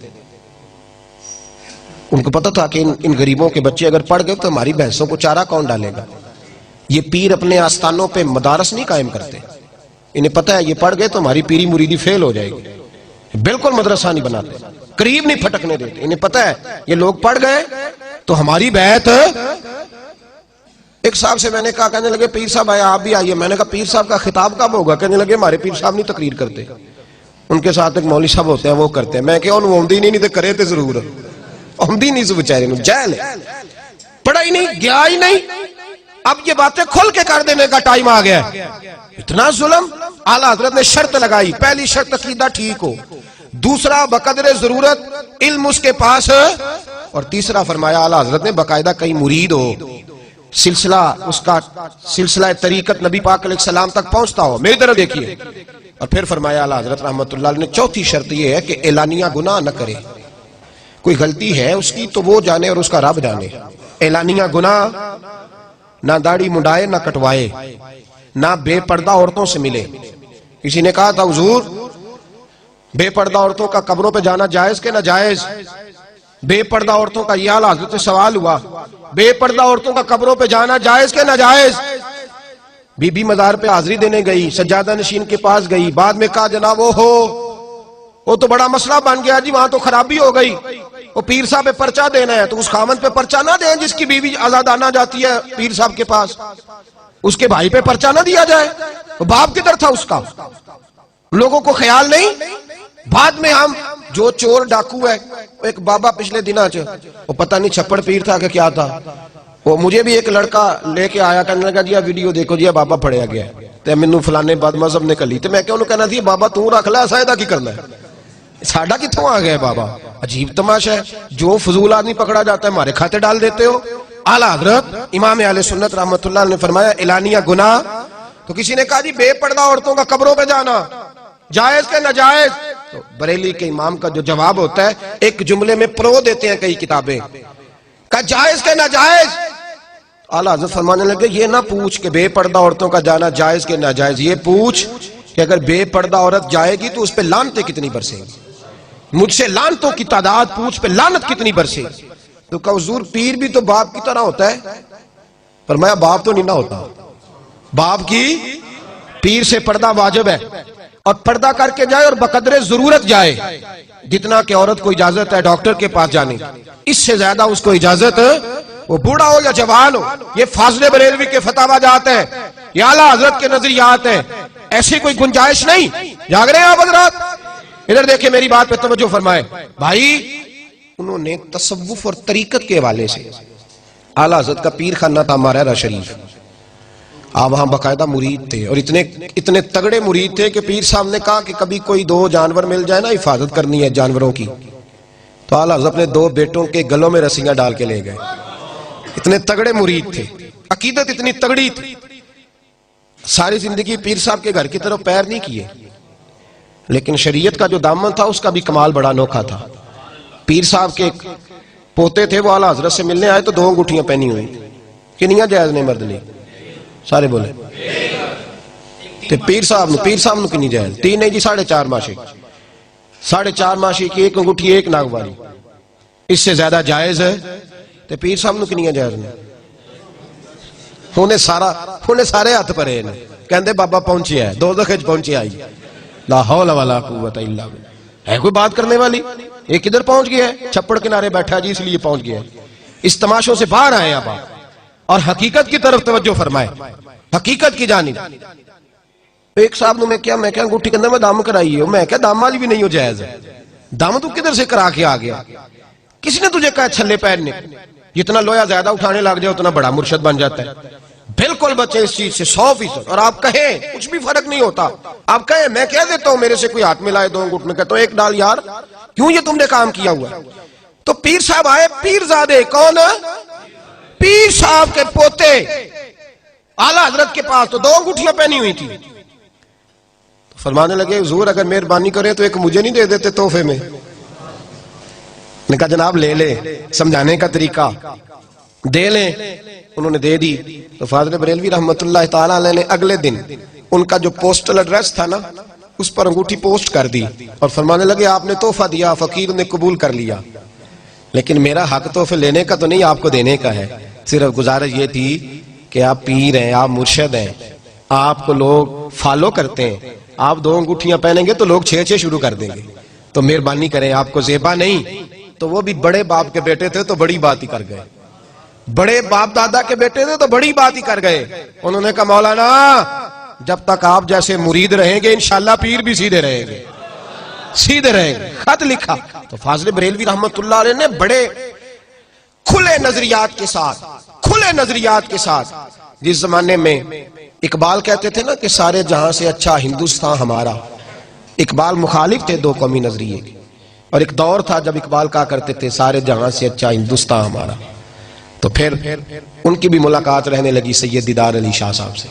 ان کو پتا تھا کہ ان غریبوں کے بچے اگر پڑھ گئے تو ہماری بھینسوں کو چارہ کون ڈالے گا. یہ پیر اپنے آستانوں پہ مدارس نہیں قائم کرتے, انہیں پتا ہے یہ پڑھ گئے تو ہماری پیری مریدی فیل ہو جائے گی. بالکل مدرسہ نہیں بناتے, قریب نہیں پھٹکنے دیتے. انہیں پتا ہے یہ لوگ پڑھ گئے تو ہماری بیعت. ایک صاحب سے میں نے کہا, کہنے لگے پیر صاحب آئے آپ بھی آئیے. میں نے کہا پیر صاحب کا خطاب کب ہوگا؟ کہنے لگے ہمارے پیر صاحب نہیں تقریر کرتے, ان کے ساتھ ایک مولوی صاحب ہوتے ہیں وہ کرتے ہیں. میں کہ انہوں آمدی نہیں تو کرے تو ضرور آمدی نہیں. سے بچارے جہل ہے, پڑھا ہی نہیں, گیا ہی نہیں. اب یہ باتیں کھل کے کر دینے کا ٹائم آ گیا. اتنا ظلم. اعلیٰ حضرت نے شرط لگائی, پہلی شرط عقیدہ ٹھیک ہو, دوسرا بقدر ضرورت علم اس کے پاس اور تیسرا فرمایا اعلیٰ حضرت نے باقاعدہ کئی مرید ہو، سلسلہ اس کا سلسلہ طریقت نبی پاک علیہ السلام تک پہنچتا ہو. میری طرف دیکھیے. اور پھر فرمایا اعلیٰ حضرت رحمت اللہ علیہ نے چوتھی شرط یہ ہے کہ اعلانیہ گناہ نہ کرے. کوئی غلطی ہے اس کی تو وہ جانے اور اس کا رب جانے. اعلانیہ گناہ نہ داڑھی منڈائے نہ کٹوائے، نہ بے پردہ عورتوں سے ملے. کسی نے کہا تھا حضور بے پردہ عورتوں کا قبروں پہ جانا جائز کہ ناجائز؟ بے پردہ عورتوں کا یہ اعلیٰ حضرت سے سوال ہوا، بے پردہ عورتوں کا قبروں پہ جانا جائز کہ ناجائز؟ بی بی مزار پہ حاضری دینے گئی، سجادہ نشین کے پاس گئی، بعد میں کہا جناب وہ تو بڑا مسئلہ بن گیا جی، وہاں تو خرابی ہو گئی، وہ پیر صاحب پہ پرچہ دینا ہے تو اس خامن پہ پرچہ نہ دیں جس کی بیوی آزادانہ جاتی ہے پیر صاحب کے پاس، اس کے بھائی پہ پرچہ نہ دیا جائے. باپ کدھر تھا اس کا؟ لوگوں کو خیال نہیں. بعد میں ہم جو چور ڈاکو ہے، ایک بابا پچھلے دنوں وہ پتہ نہیں چھپڑ پیر تھا کہ کیا تھا، وہ مجھے بھی ایک لڑکا لے کے آیا کہنے لگا جی ویڈیو دیکھو جی بابا پڑیا گیا تے مینوں فلانے بد مذہب نے کلی تے میں کہ انہوں کہنا تھی بابا تو رکھ لے ایسا ایدا کی کرنا ہے، ساڈا کتوں آ گیا بابا؟ عجیب تماشا ہے. جو فضول آدمی پکڑا جاتا ہے ہمارے کھاتے ڈال دیتے ہو. اعلیٰ حضرت امام اہل سنت رحمت اللہ نے فرمایا اعلانیہ گناہ. تو کسی نے کہا جی بے پردہ عورتوں کا قبروں پہ جانا جائز کہ ناجائز؟ تو بریلی کے امام کا جو جواب ہوتا ہے ایک جملے میں پرو دیتے ہیں کئی کتابیں کہ جائز کہ ناجائز. اعلیٰ حضرت فرمانے لگے یہ نہ پوچھ کہ بے پردہ عورتوں کا جانا جائز کہ ناجائز، یہ پوچھ کہ اگر بے پردہ عورت جائے گی تو اس پہ لعنتیں کتنی برسیں گی. مجھ سے لعنتوں کی تعداد پوچھ پہ لعنت کتنی برسے گی. تو کہ حضور پیر بھی تو باپ کی طرح ہوتا ہے. فرمایا باپ تو نہیں نہ ہوتا، باپ کی پیر سے پردہ واجب ہے اور پردہ کر کے جائے اور بقدر ضرورت جائے. جتنا کہ عورت کو اجازت ہے ڈاکٹر کے پاس جانے، اس سے زیادہ اس کو اجازت وہ بوڑھا ہو یا جوان ہو. یہ فاضل بریلوی کے فتاوی جات ہیں، یہ اعلیٰ حضرت کے نظریات ہیں، ایسی کوئی گنجائش نہیں. جاگ رہے ہیں آپ حضرات؟ ادھر دیکھیں میری بات پہ توجہ فرمائے بھائی. انہوں نے تصوف اور طریقت کے حوالے سے اعلیٰ حضرت کا پیر خانہ تھا مارہرہ شریف، آپ وہاں باقاعدہ مرید تھے اور اتنے تگڑے مرید تھے کہ پیر صاحب نے کہا کہ کبھی کوئی دو جانور مل جائے نا حفاظت کرنی ہے جانوروں کی، تو اعلیٰ حضرت نے 2 بیٹوں کے گلوں میں رسیاں ڈال کے لے گئے. اتنے تگڑے مرید تھے، عقیدت اتنی تگڑی تھی. ساری زندگی پیر صاحب کے گھر کی طرف پیر نہیں کیے، لیکن شریعت کا جو دامن تھا اس کا بھی کمال بڑا انوکھا تھا. پیر صاحب کے پوتے تھے، وہ اعلیٰ حضرت سے ملنے آئے تو 2 انگوٹھیاں پہنی ہوئی. کنیاں جائز نے مرد لی؟ سارے بولے. تے پیر صاحب نو کنی جائز؟ 3 نہیں جی 4.5 ماشی. 4.5 ماشی کی 1 انگوٹھی 1 ناگواری، اس سے زیادہ جائز ہے؟ تے پیر صاحب نو کنیاں جائز نے؟ ہونے سارے ہاتھ پرے نے کہندے بابا پہنچے ہے دوزخ وچ پہنچے آئی. لا حول ولا قوت الا باللہ. ہے کوئی بات کرنے والی؟ یہ کدھر پہنچ گیا ہے؟ چھپڑ کنارے بیٹھا جی اس لیے پہنچ گیا ہے. اس تماشوں سے باہر آئے آپ اور حقیقت کی طرف توجہ فرمائے، حقیقت کی جانب. ایک صاحب نے میں کیا انگوٹھی کے اندر میں دام کرائی ہے، میں کیا دام والی بھی نہیں ہو جائز ہے. دام تو کدھر سے کرا کے آ گیا؟ کس نے تجھے کہا چھلے پہننے؟ جتنا لویا زیادہ اٹھانے لگ جائے اتنا بڑا مرشد بن جاتا ہے. بالکل بچے اس چیز سے 100%. اور آپ کہیں کچھ بھی فرق نہیں ہوتا. آپ کہیں میں کہہ دیتا ہوں میرے سے کوئی ہاتھ ملائے 2 انگوٹھ میں کہتا ہوں 1 ڈال یار، کیوں یہ تم نے کام کیا ہوا؟ تو پیر صاحب آئے، پیر زادے کون؟ پیر صاحب کے پوتے اعلیٰ حضرت کے پاس، تو 2 انگوٹھیاں پہنی ہوئی تھی. فرمانے لگے حضور اگر مہربانی کریں تو ایک مجھے نہیں دے دیتے تحفے میں؟ نے کہا جناب لے لے، سمجھانے کا طریقہ دے لیں. انہوں نے دے دی. تو فاضل بریلوی رحمت اللہ تعالیٰ علیہ نے اگلے دن ان کا جو پوسٹل ایڈریس تھا نا اس پر انگوٹھی پوسٹ کر دی اور فرمانے لگے آپ نے تحفہ دیا، فقیر نے قبول کر لیا، لیکن میرا حق تحفے لینے کا تو نہیں، آپ کو دینے کا ہے. صرف گزارش یہ تھی کہ آپ پیر ہیں، آپ مرشد ہیں، آپ کو لوگ فالو کرتے ہیں، آپ 2 انگوٹھیاں پہنیں گے تو لوگ 6 شروع کر دیں گے، تو مہربانی کریں، آپ کو زیبا نہیں. تو وہ بھی بڑے باپ کے بیٹے تھے تو بڑی بات ہی کر گئے، بڑے باپ دادا کے بیٹے تھے تو بڑی بات ہی کر گئے. انہوں نے کہا مولانا جب تک آپ جیسے مرید رہیں گے انشاءاللہ پیر بھی سیدھے رہیں گے، سیدھے رہیں گے. خط لکھا. تو فاضل بریلوی رحمت اللہ علیہ نے بڑے کھلے نظریات کے ساتھ جس زمانے میں اقبال کہتے تھے نا کہ سارے جہاں سے اچھا ہندوستان ہمارا، اقبال مخالف تھے 2 قومی نظریے کے. اور ایک دور تھا جب اقبال کہا کرتے تھے سارے جہاں سے اچھا ہندوستان ہمارا. تو پھر ان کی بھی ملاقات رہنے لگی سید دیدار علی شاہ صاحب سے.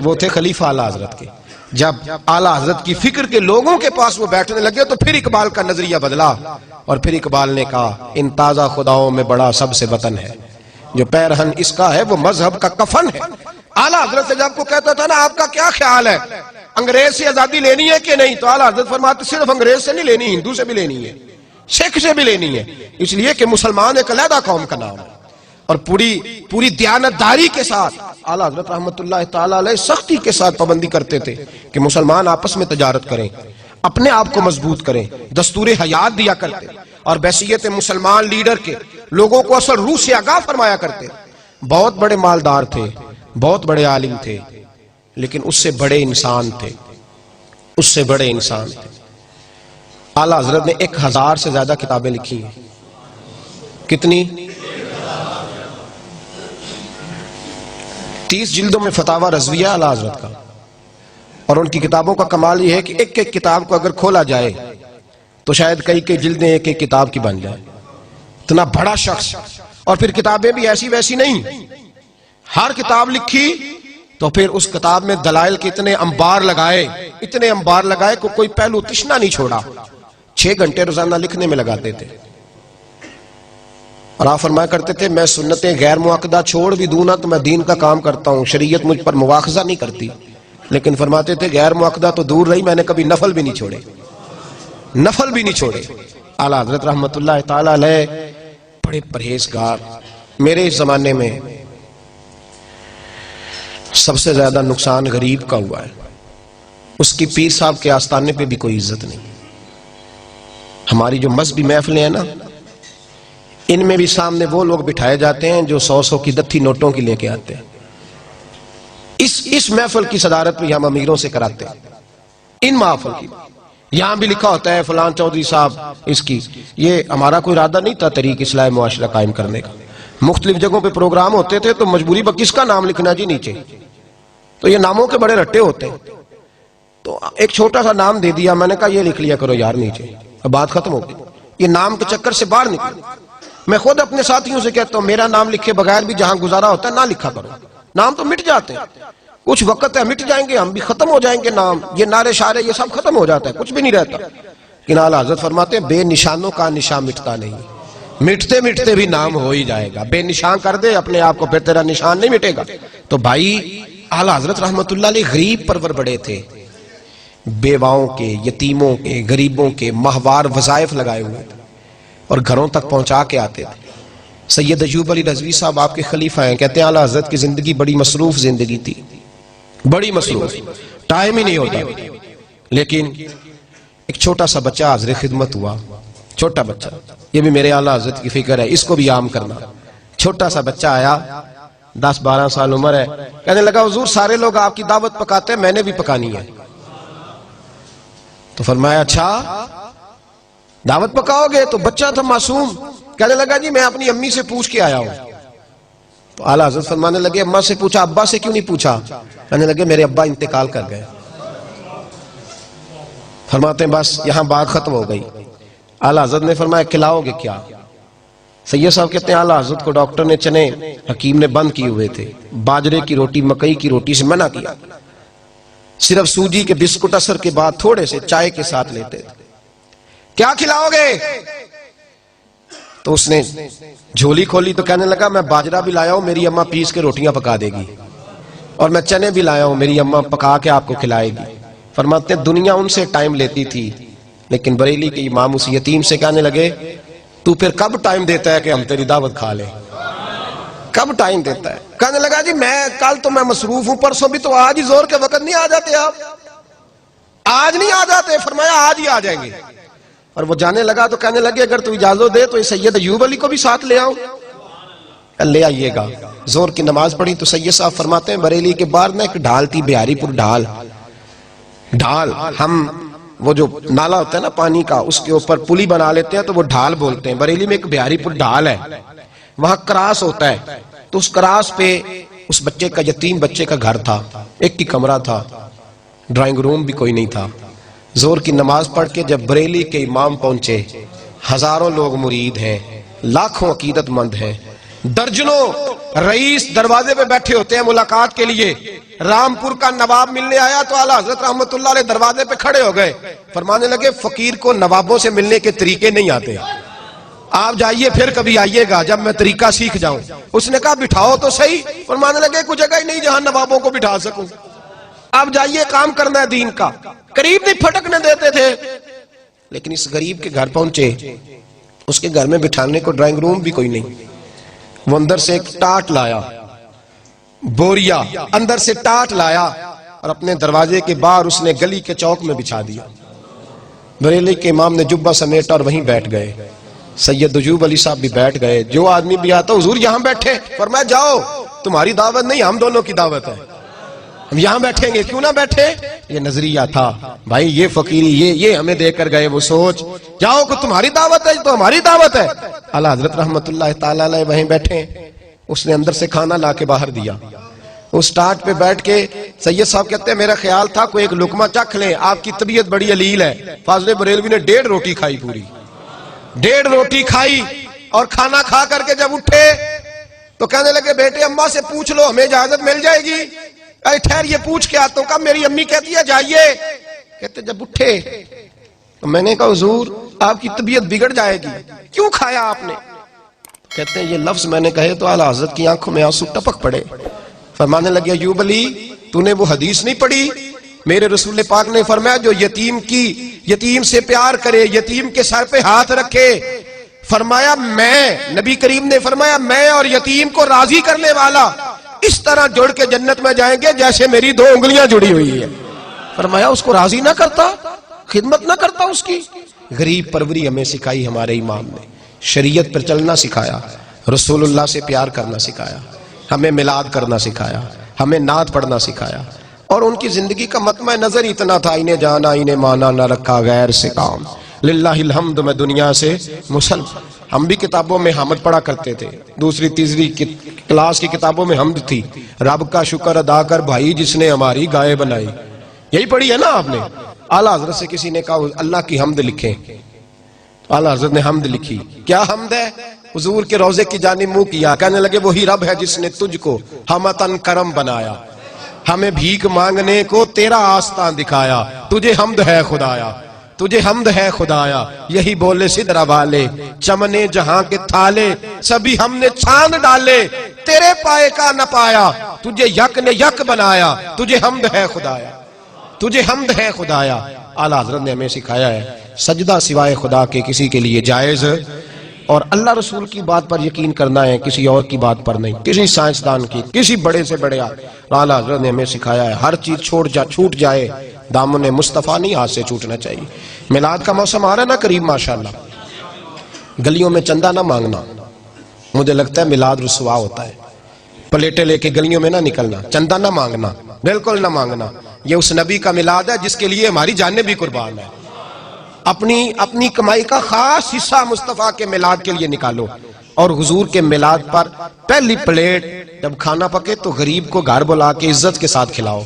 وہ تھے خلیفہ اعلیٰ حضرت کے. جب اعلیٰ حضرت کی فکر کے لوگوں کے پاس وہ بیٹھنے لگے تو پھر اقبال کا نظریہ بدلا، اور پھر اقبال نے کہا ان تازہ خداؤں میں بڑا سب سے وطن ہے، جو پیرہن اس کا ہے وہ مذہب کا کفن ہے. اعلیٰ حضرت سے جب کو کہتا تھا نا آپ کا کیا خیال ہے، انگریز سے آزادی لینی ہے کہ نہیں، تو اعلیٰ حضرت فرماتے صرف انگریز سے نہیں لینی، ہندو سے بھی لینی ہے، سکھ سے بھی لینی ہے، اس لیے کہ مسلمان ایک علیحدہ قوم کا نام ہے. اور پوری دیانتداری کے ساتھ اعلیٰ حضرت رحمت اللہ تعالی علیہ سختی کے ساتھ پابندی کرتے تھے کہ مسلمان آپس میں تجارت کریں، اپنے آپ کو مضبوط کریں، دستور حیات دیا کرتے، اور بحیثیت مسلمان لیڈر کے لوگوں کو اصل روح سے آگاہ فرمایا کرتے. بہت بڑے مالدار تھے، بہت بڑے عالم تھے، لیکن اس سے بڑے انسان تھے، اس سے بڑے انسان تھے. اعلیٰ حضرت نے 1000 سے زیادہ کتابیں لکھی ہیں. کتنی؟ 30 جلدوں میں فتاوی رضویہ اعلیٰ حضرت کا. اور ان کی کتابوں کا کمال یہ ہے کہ ایک ایک کتاب کو اگر کھولا جائے تو شاید کئی جلدیں ایک ایک کتاب کی بن جائے. اتنا بڑا شخص، اور پھر کتابیں بھی ایسی ویسی نہیں، ہر کتاب لکھی تو پھر اس کتاب میں دلائل کے اتنے انبار لگائے کہ کوئی پہلو تشنا نہیں چھوڑا. 6 گھنٹے روزانہ لکھنے میں لگاتے تھے. اور آپ فرمایا کرتے تھے میں سنتیں غیر معقدہ چھوڑ بھی دوں نا تو میں دین کا کام کرتا ہوں، شریعت مجھ پر مواخذہ نہیں کرتی. لیکن فرماتے تھے غیر معقدہ تو دور رہی، میں نے کبھی نفل بھی نہیں چھوڑے. اعلیٰ حضرت رحمت اللہ تعالی علیہ بڑے پرہیزگار. میرے اس زمانے میں سب سے زیادہ نقصان غریب کا ہوا ہے. اس کی پیر صاحب کے آستانے پہ بھی کوئی عزت نہیں. ہماری جو مذہبی محفلیں ہیں نا، ان میں بھی سامنے وہ لوگ بٹھائے جاتے ہیں جو 100 کی دتھی نوٹوں کی لے کے آتے ہیں. اس محفل کی صدارت بھی ہم امیروں سے کراتے ہیں. ان محفل کی یہاں بھی لکھا ہوتا ہے فلان چودھری صاحب اس کی. یہ ہمارا کوئی ارادہ نہیں تھا طریق اصلاح معاشرہ قائم کرنے کا. مختلف جگہوں پہ پروگرام ہوتے تھے تو مجبوری پر کس کا نام لکھنا جی نیچے، تو یہ ناموں کے بڑے رٹے ہوتے ہیں. تو ایک چھوٹا سا نام دے دیا، میں نے کہا یہ لکھ لیا کرو یار نیچے. اب بات ختم ہو گئی. یہ نام کے چکر سے باہر نکلو. میں خود اپنے ساتھیوں سے کہتا ہوں میرا نام لکھے بغیر بھی جہاں گزارا ہوتا ہے نہ لکھا کرو. نام تو مٹ جاتے ہیں، کچھ وقت ہے مٹ جائیں گے، ہم بھی ختم ہو جائیں گے. نام یہ نعرے شعرے یہ سب ختم ہو جاتا ہے، کچھ بھی نہیں رہتا. لیکن اعلیٰ حضرت فرماتے ہیں بے نشانوں کا نشان مٹتا نہیں، مٹتے مٹتے بھی نام ہو ہی جائے گا. بے نشان کر دے اپنے آپ کو، پھر تیرا نشان نہیں مٹے گا. تو بھائی اعلیٰ حضرت رحمت اللہ علیہ غریب پرور بڑے تھے. بیواؤں کے، یتیموں کے، غریبوں کے ماہوار وظائف لگائے ہوئے تھے اور گھروں تک پہنچا کے آتے تھے. سید ایوب علی رضوی صاحب آپ کے خلیفہ ہیں. کہتے ہیں اعلیٰ حضرت کی زندگی بڑی مصروف زندگی تھی، بڑی مصروف، ٹائم ہی نہیں ہوتا. لیکن ایک چھوٹا سا بچہ حاضر خدمت ہوا. چھوٹا بچہ، یہ بھی میرے اعلیٰ حضرت کی فکر ہے، اس کو بھی عام کرنا. چھوٹا سا بچہ آیا، 10-12 سال عمر ہے. کہنے لگا حضور سارے لوگ آپ کی دعوت پکاتے ہیں، میں نے بھی پکانی ہے. تو فرمایا اچھا دعوت پکاؤ گے؟ تو بچہ تھا معصوم. کہنے لگا جی میں اپنی امی سے پوچھ کے آیا ہوں. تو اعلیٰ حضرت فرمانے لگے اماں سے پوچھا، ابا سے کیوں نہیں پوچھا؟ کہنے لگے میرے ابا انتقال کر گئے. فرماتے ہیں بس یہاں بات ختم ہو گئی. اعلیٰ حضرت نے فرمایا کھلاؤ گے کیا؟ سید صاحب کہتے ہیں اعلیٰ حضرت کو ڈاکٹر نے چنے حکیم نے بند کیے ہوئے تھے، باجرے کی روٹی مکئی کی روٹی سے منع کیا. صرف سوجی کے بسکٹ اثر کے بعد تھوڑے سے چائے کے ساتھ لیتے تھے. کیا کھلاؤ گے؟ تو اس نے جھولی کھولی تو کہنے لگا میں باجرہ بھی لایا ہوں، میری اماں پیس کے روٹیاں پکا دے گی، اور میں چنے بھی لایا ہوں، میری اماں پکا کے آپ کو کھلائے گی. فرماتے ہیں دنیا ان سے ٹائم لیتی تھی، لیکن بریلی کے امام اس یتیم سے کہنے لگے تو پھر کب ٹائم دیتا ہے کہ ہم تیری دعوت کھا لیں؟ کب ٹائم دیتا ہے؟ کہنے لگا جی میں کل تو میں مصروف ہوں، پرسوں بھی، تو آج ہی زور کے وقت نہیں آ جاتے آپ؟ آج نہیں آ جاتے؟ فرمایا آج ہی آ جائیں گے. اور وہ جانے لگا تو کہنے لگے اگر تو اجازت دے تو یہ سید ایوب علی کو بھی ساتھ لے آؤں. لے آئیے گا. زور کی نماز پڑھی تو سید صاحب فرماتے ہیں بریلی کے باہر نا ایک ڈھال تھی، بہاری پور ڈھال. ہم وہ جو نالا ہوتا ہے نا پانی کا، اس کے اوپر پلی بنا لیتے ہیں تو وہ ڈھال بولتے ہیں. بریلی میں ایک بہاری پور ڈھال ہے، وہاں کراس ہوتا ہے. تو اس کراس پہ اس بچے کا، یتیم بچے کا گھر تھا. ایک ہی کمرہ تھا، ڈرائنگ روم بھی کوئی نہیں تھا. زور کی نماز پڑھ کے جب بریلی کے امام پہنچے، ہزاروں لوگ مرید ہیں، لاکھوں عقیدت مند ہیں، درجنوں رئیس دروازے پہ بیٹھے ہوتے ہیں ملاقات کے لیے۔ رامپور کا نواب ملنے آیا تو اعلیٰ حضرت رحمت اللہ علیہ دروازے پہ کھڑے ہو گئے، فرمانے لگے فقیر کو نوابوں سے ملنے کے طریقے نہیں آتے، آپ جائیے پھر کبھی آئیے گا جب میں طریقہ سیکھ جاؤں۔ اس نے کہا بٹھاؤ تو صحیح، فرمانے لگے کوئی جگہ ہی نہیں جہاں نوابوں کو بٹھا سکوں، آپ جائیے کام کرنا ہے دین کا۔ قریب نہیں پھٹکنے دیتے تھے، لیکن اس غریب کے گھر پہنچے، اس کے گھر میں بٹھانے کو ڈرائنگ روم بھی کوئی نہیں، وہ اندر سے ایک ٹاٹ لایا، بوریا اندر سے ٹاٹ لایا اور اپنے دروازے کے باہر اس نے گلی کے چوک میں بچھا دیا۔ بریلی کے امام نے جبہ سمیٹا اور وہیں بیٹھ گئے، سید ایوب علی صاحب بھی بیٹھ گئے، جو آدمی بھی آتا حضور یہاں بیٹھے، فرمایا جاؤ تمہاری دعوت نہیں ہم دونوں کی دعوت ہے، ہم یہاں بیٹھیں گے، کیوں نہ بیٹھے؟ یہ نظریہ تھا بھائی، یہ فقیری یہ ہمیں دے کر گئے، وہ سوچ جاؤ کہ تمہاری دعوت ہے تو ہماری دعوت ہے۔ اعلیٰ حضرت رحمت اللہ تعالیٰ علیہ وہیں بیٹھے، اس نے اندر سے کھانا لا کے باہر دیا، اس ٹاٹ پہ بیٹھ کے سید صاحب کہتے ہیں میرا خیال تھا کوئی ایک لقمہ چکھ لیں، آپ کی طبیعت بڑی علیل ہے۔ فاضل بریلوی نے 1.5 روٹی کھائی، پوری 1.5 روٹی کھائی، اور کھانا کھا کر کے جب اٹھے تو کہنے لگے بیٹے اماں سے پوچھ لو ہمیں اجازت مل جائے گی؟ اے ٹھہر یہ پوچھ کے آتا ہوں، کہا میری امی کہتی ہے جائیے۔ کہتے جب اٹھے تو میں نے کہا حضور آپ کی طبیعت بگڑ جائے گی، کیوں کھایا آپ نے؟ کہتے ہیں یہ لفظ میں نے کہے تو اعلیٰ حضرت کی آنکھوں میں آنسو ٹپک پڑے، فرمانے لگے ایوب علی تو نے وہ حدیث نہیں پڑھی؟ میرے رسول پاک نے فرمایا جو یتیم سے پیار کرے، یتیم کے سر پہ ہاتھ رکھے، فرمایا میں نبی کریم نے فرمایا میں اور یتیم کو راضی کرنے والا اس طرح جڑ کے جنت میں جائیں گے جیسے میری 2 انگلیاں جڑی ہوئی ہیں۔ فرمایا اس کو راضی نہ کرتا، خدمت نہ کرتا اس کی۔ غریب پروری ہمیں سکھائی ہمارے امام نے، شریعت پر چلنا سکھایا، رسول اللہ سے پیار کرنا سکھایا، ہمیں میلاد کرنا سکھایا، ہمیں نعت پڑھنا سکھایا، اور ان کی زندگی کا مطمع نظر اتنا تھا انہیں جانا انہیں مانا نہ رکھا غیر سے کام، للہ الحمد میں دنیا سے مسلم۔ ہم بھی کتابوں میں حمد پڑھا کرتے تھے، 2ری 3ری کلاس کی کتابوں میں حمد تھی، رب کا شکر ادا کر بھائی جس نے ہماری گائے بنائی، یہی پڑھی ہے نا آپ نے؟ اعلیٰ حضرت سے کسی نے کہا اللہ کی حمد لکھیں، تو اعلیٰ حضرت نے حمد لکھی۔ کیا حمد ہے؟ حضور کے روضے کی جانب منہ کیا، کہنے لگے وہی رب ہے جس نے تجھ کو ہمتن کرم بنایا، ہمیں بھیک مانگنے کو تیرا آستان دکھایا، تجھے حمد ہے خدایا، تجھے حمد ہے خدایا، یہی بولے سدرا والے چمنے جہاں کے تھالے، سبھی ہم نے چھان ڈالے، تیرے پائے کا نہ پایا، تجھے یک نے یک بنایا، تجھے حمد ہے خدایا، تجھے حمد ہے خدایا۔ اعلیٰ حضرت نے ہمیں سکھایا ہے سجدہ سوائے خدا کے کسی کے لیے جائز، اور اللہ رسول کی بات پر یقین کرنا ہے، کسی اور کی بات پر نہیں، کسی سائنسدان کی، کسی بڑے سے بڑے۔ اعلیٰ حضرت نے ہمیں سکھایا ہے ہر چیز چھوٹ جائے، دامن مصطفیٰ نہیں ہاتھ سے چھوٹنا چاہیے۔ میلاد کا موسم آ رہا ہے نا قریب ماشاءاللہ، گلیوں میں چندہ نہ مانگنا، مجھے لگتا ہے میلاد رسوا ہوتا ہے، پلیٹیں لے کے گلیوں میں نہ نکلنا، چندہ نہ مانگنا، بالکل نہ مانگنا۔ یہ اس نبی کا میلاد ہے جس کے لیے ہماری جانیں بھی قربان ہے، اپنی کمائی کا خاص حصہ مصطفیٰ کے میلاد کے لیے نکالو، اور حضور کے میلاد پر پہلی پلیٹ جب کھانا پکے تو غریب کو گھر بلا کے عزت کے ساتھ کھلاؤ،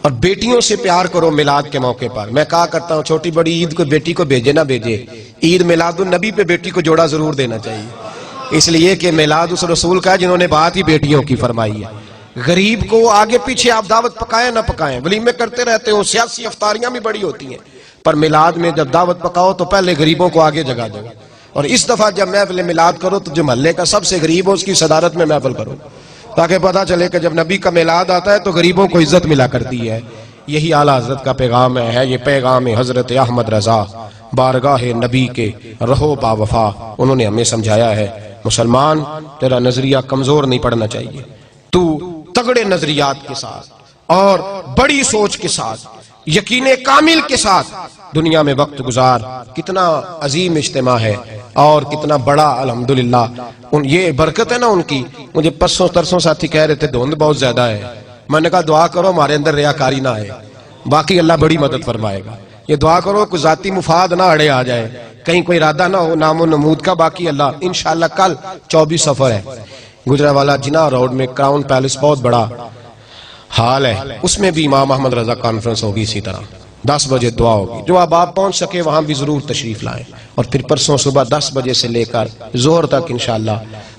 اور بیٹیوں سے پیار کرو میلاد کے موقع پر۔ میں کہا کرتا ہوں چھوٹی بڑی عید کو بیٹی کو بھیجے نہ بھیجے، عید میلاد النبی پہ بیٹی کو جوڑا ضرور دینا چاہیے، اس لیے کہ میلاد اس رسول کا ہے جنہوں نے بات ہی بیٹیوں کی فرمائی ہے۔ غریب کو آگے پیچھے آپ دعوت پکائیں نہ پکائیں، ولیمے کرتے رہتے ہو، سیاسی افطاریاں بھی بڑی ہوتی ہیں، پر میلاد میں جب دعوت پکاؤ تو پہلے غریبوں کو آگے جگہ دو، اور اس دفعہ جب محفل میلاد کرو تو جو محلے کا سب سے غریب ہو اس کی صدارت میں محفل کرو، تاکہ پتہ چلے کہ جب نبی کا میلاد آتا ہے تو غریبوں کو عزت ملا کرتی ہے۔ یہی اعلیٰ حضرت کا پیغام ہے، یہ پیغام حضرت احمد رضا بارگاہ نبی کے رہو با وفا، انہوں نے ہمیں سمجھایا ہے مسلمان تیرا نظریہ کمزور نہیں پڑنا چاہیے، تو تگڑے نظریات کے ساتھ اور بڑی سوچ کے ساتھ یقین کامل کے ساتھ دنیا میں وقت گزار۔ کتنا عظیم اجتماع ہے اور کتنا بڑا الحمدللہ، یہ برکت ہے نا ان کی۔ مجھے پرسوں ترسوں ساتھی کہہ رہے تھے دھند بہت زیادہ ہے، میں نے کہا دعا کرو ہمارے اندر ریاکاری نہ آئے، باقی اللہ بڑی مدد فرمائے گا۔ یہ دعا کرو کوئی ذاتی مفاد نہ اڑے آ جائے، کہیں کوئی ارادہ نہ ہو نام و نمود کا، باقی اللہ انشاءاللہ۔ کل 24 سفر ہے، گجرانوالہ جناح روڈ میں کراؤن پیلس بہت بڑا ہال ہے، اس میں بھی امام احمد رضا کانفرنس ہوگی اسی طرح 10 بجے دعا ہوگی. جو اب آپ پہنچ سکے وہاں بھی ضرور تشریف لائیں. اور پھر پرسوں صبح 10 بجے سے لے کر ظہر تک انشاءاللہ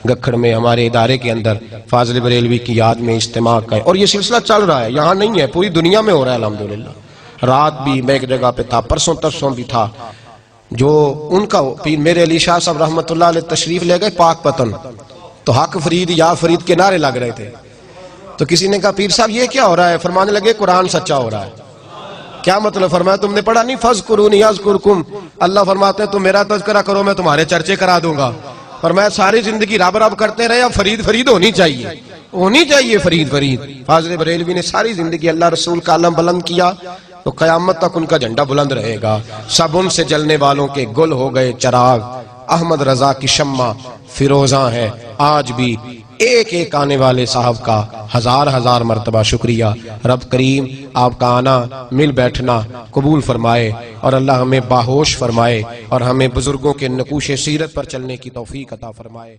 گکھڑ میں ہمارے ادارے کے اندر فاضل بریلوی کی یاد میں اجتماع کا ہے. اور یہ سلسلہ چل رہا ہے، یہاں نہیں ہے، پوری دنیا میں ہو رہا ہے الحمدللہ. رات بھی میں ایک جگہ پہ تھا، پرسوں ترسوں بھی تھا. جو ان کا پیر میرے علی شاہ صاحب رحمۃ اللہ علیہ تشریف لے گئے پاک پتن، تو حق فرید یا فرید کے نعرے لگ رہے تھے. تو کسی نے کہا پیر صاحب یہ کیا ہو رہا ہے؟ فرمانے لگے قرآن سچا ہو رہا ہے. کیا مطلب؟ فرمایا تم نے پڑھا نہیں فَاذْكُرُونِي أَذْكُرْكُمْ، اللہ فرماتے ہیں تم میرا تذکرہ کرو میں تمہارے چرچے کرا دوں گا. فرمایا ساری زندگی رب رب کرتے رہے، اب فرید فرید ہونی چاہیے فرید فرید. فاضل بریلوی نے ساری زندگی اللہ رسول کا علم بلند کیا تو قیامت تک ان کا جھنڈا بلند رہے گا. سب ان سے جلنے والوں کے گل ہو گئے چراغ، احمد رضا کی شمع فیروزاں ہے آج بھی. ایک ایک آنے والے صاحب کا ہزار ہزار مرتبہ شکریہ. رب کریم آپ کا آنا مل بیٹھنا قبول فرمائے اور اللہ ہمیں باہوش فرمائے اور ہمیں بزرگوں کے نقوش سیرت پر چلنے کی توفیق عطا فرمائے.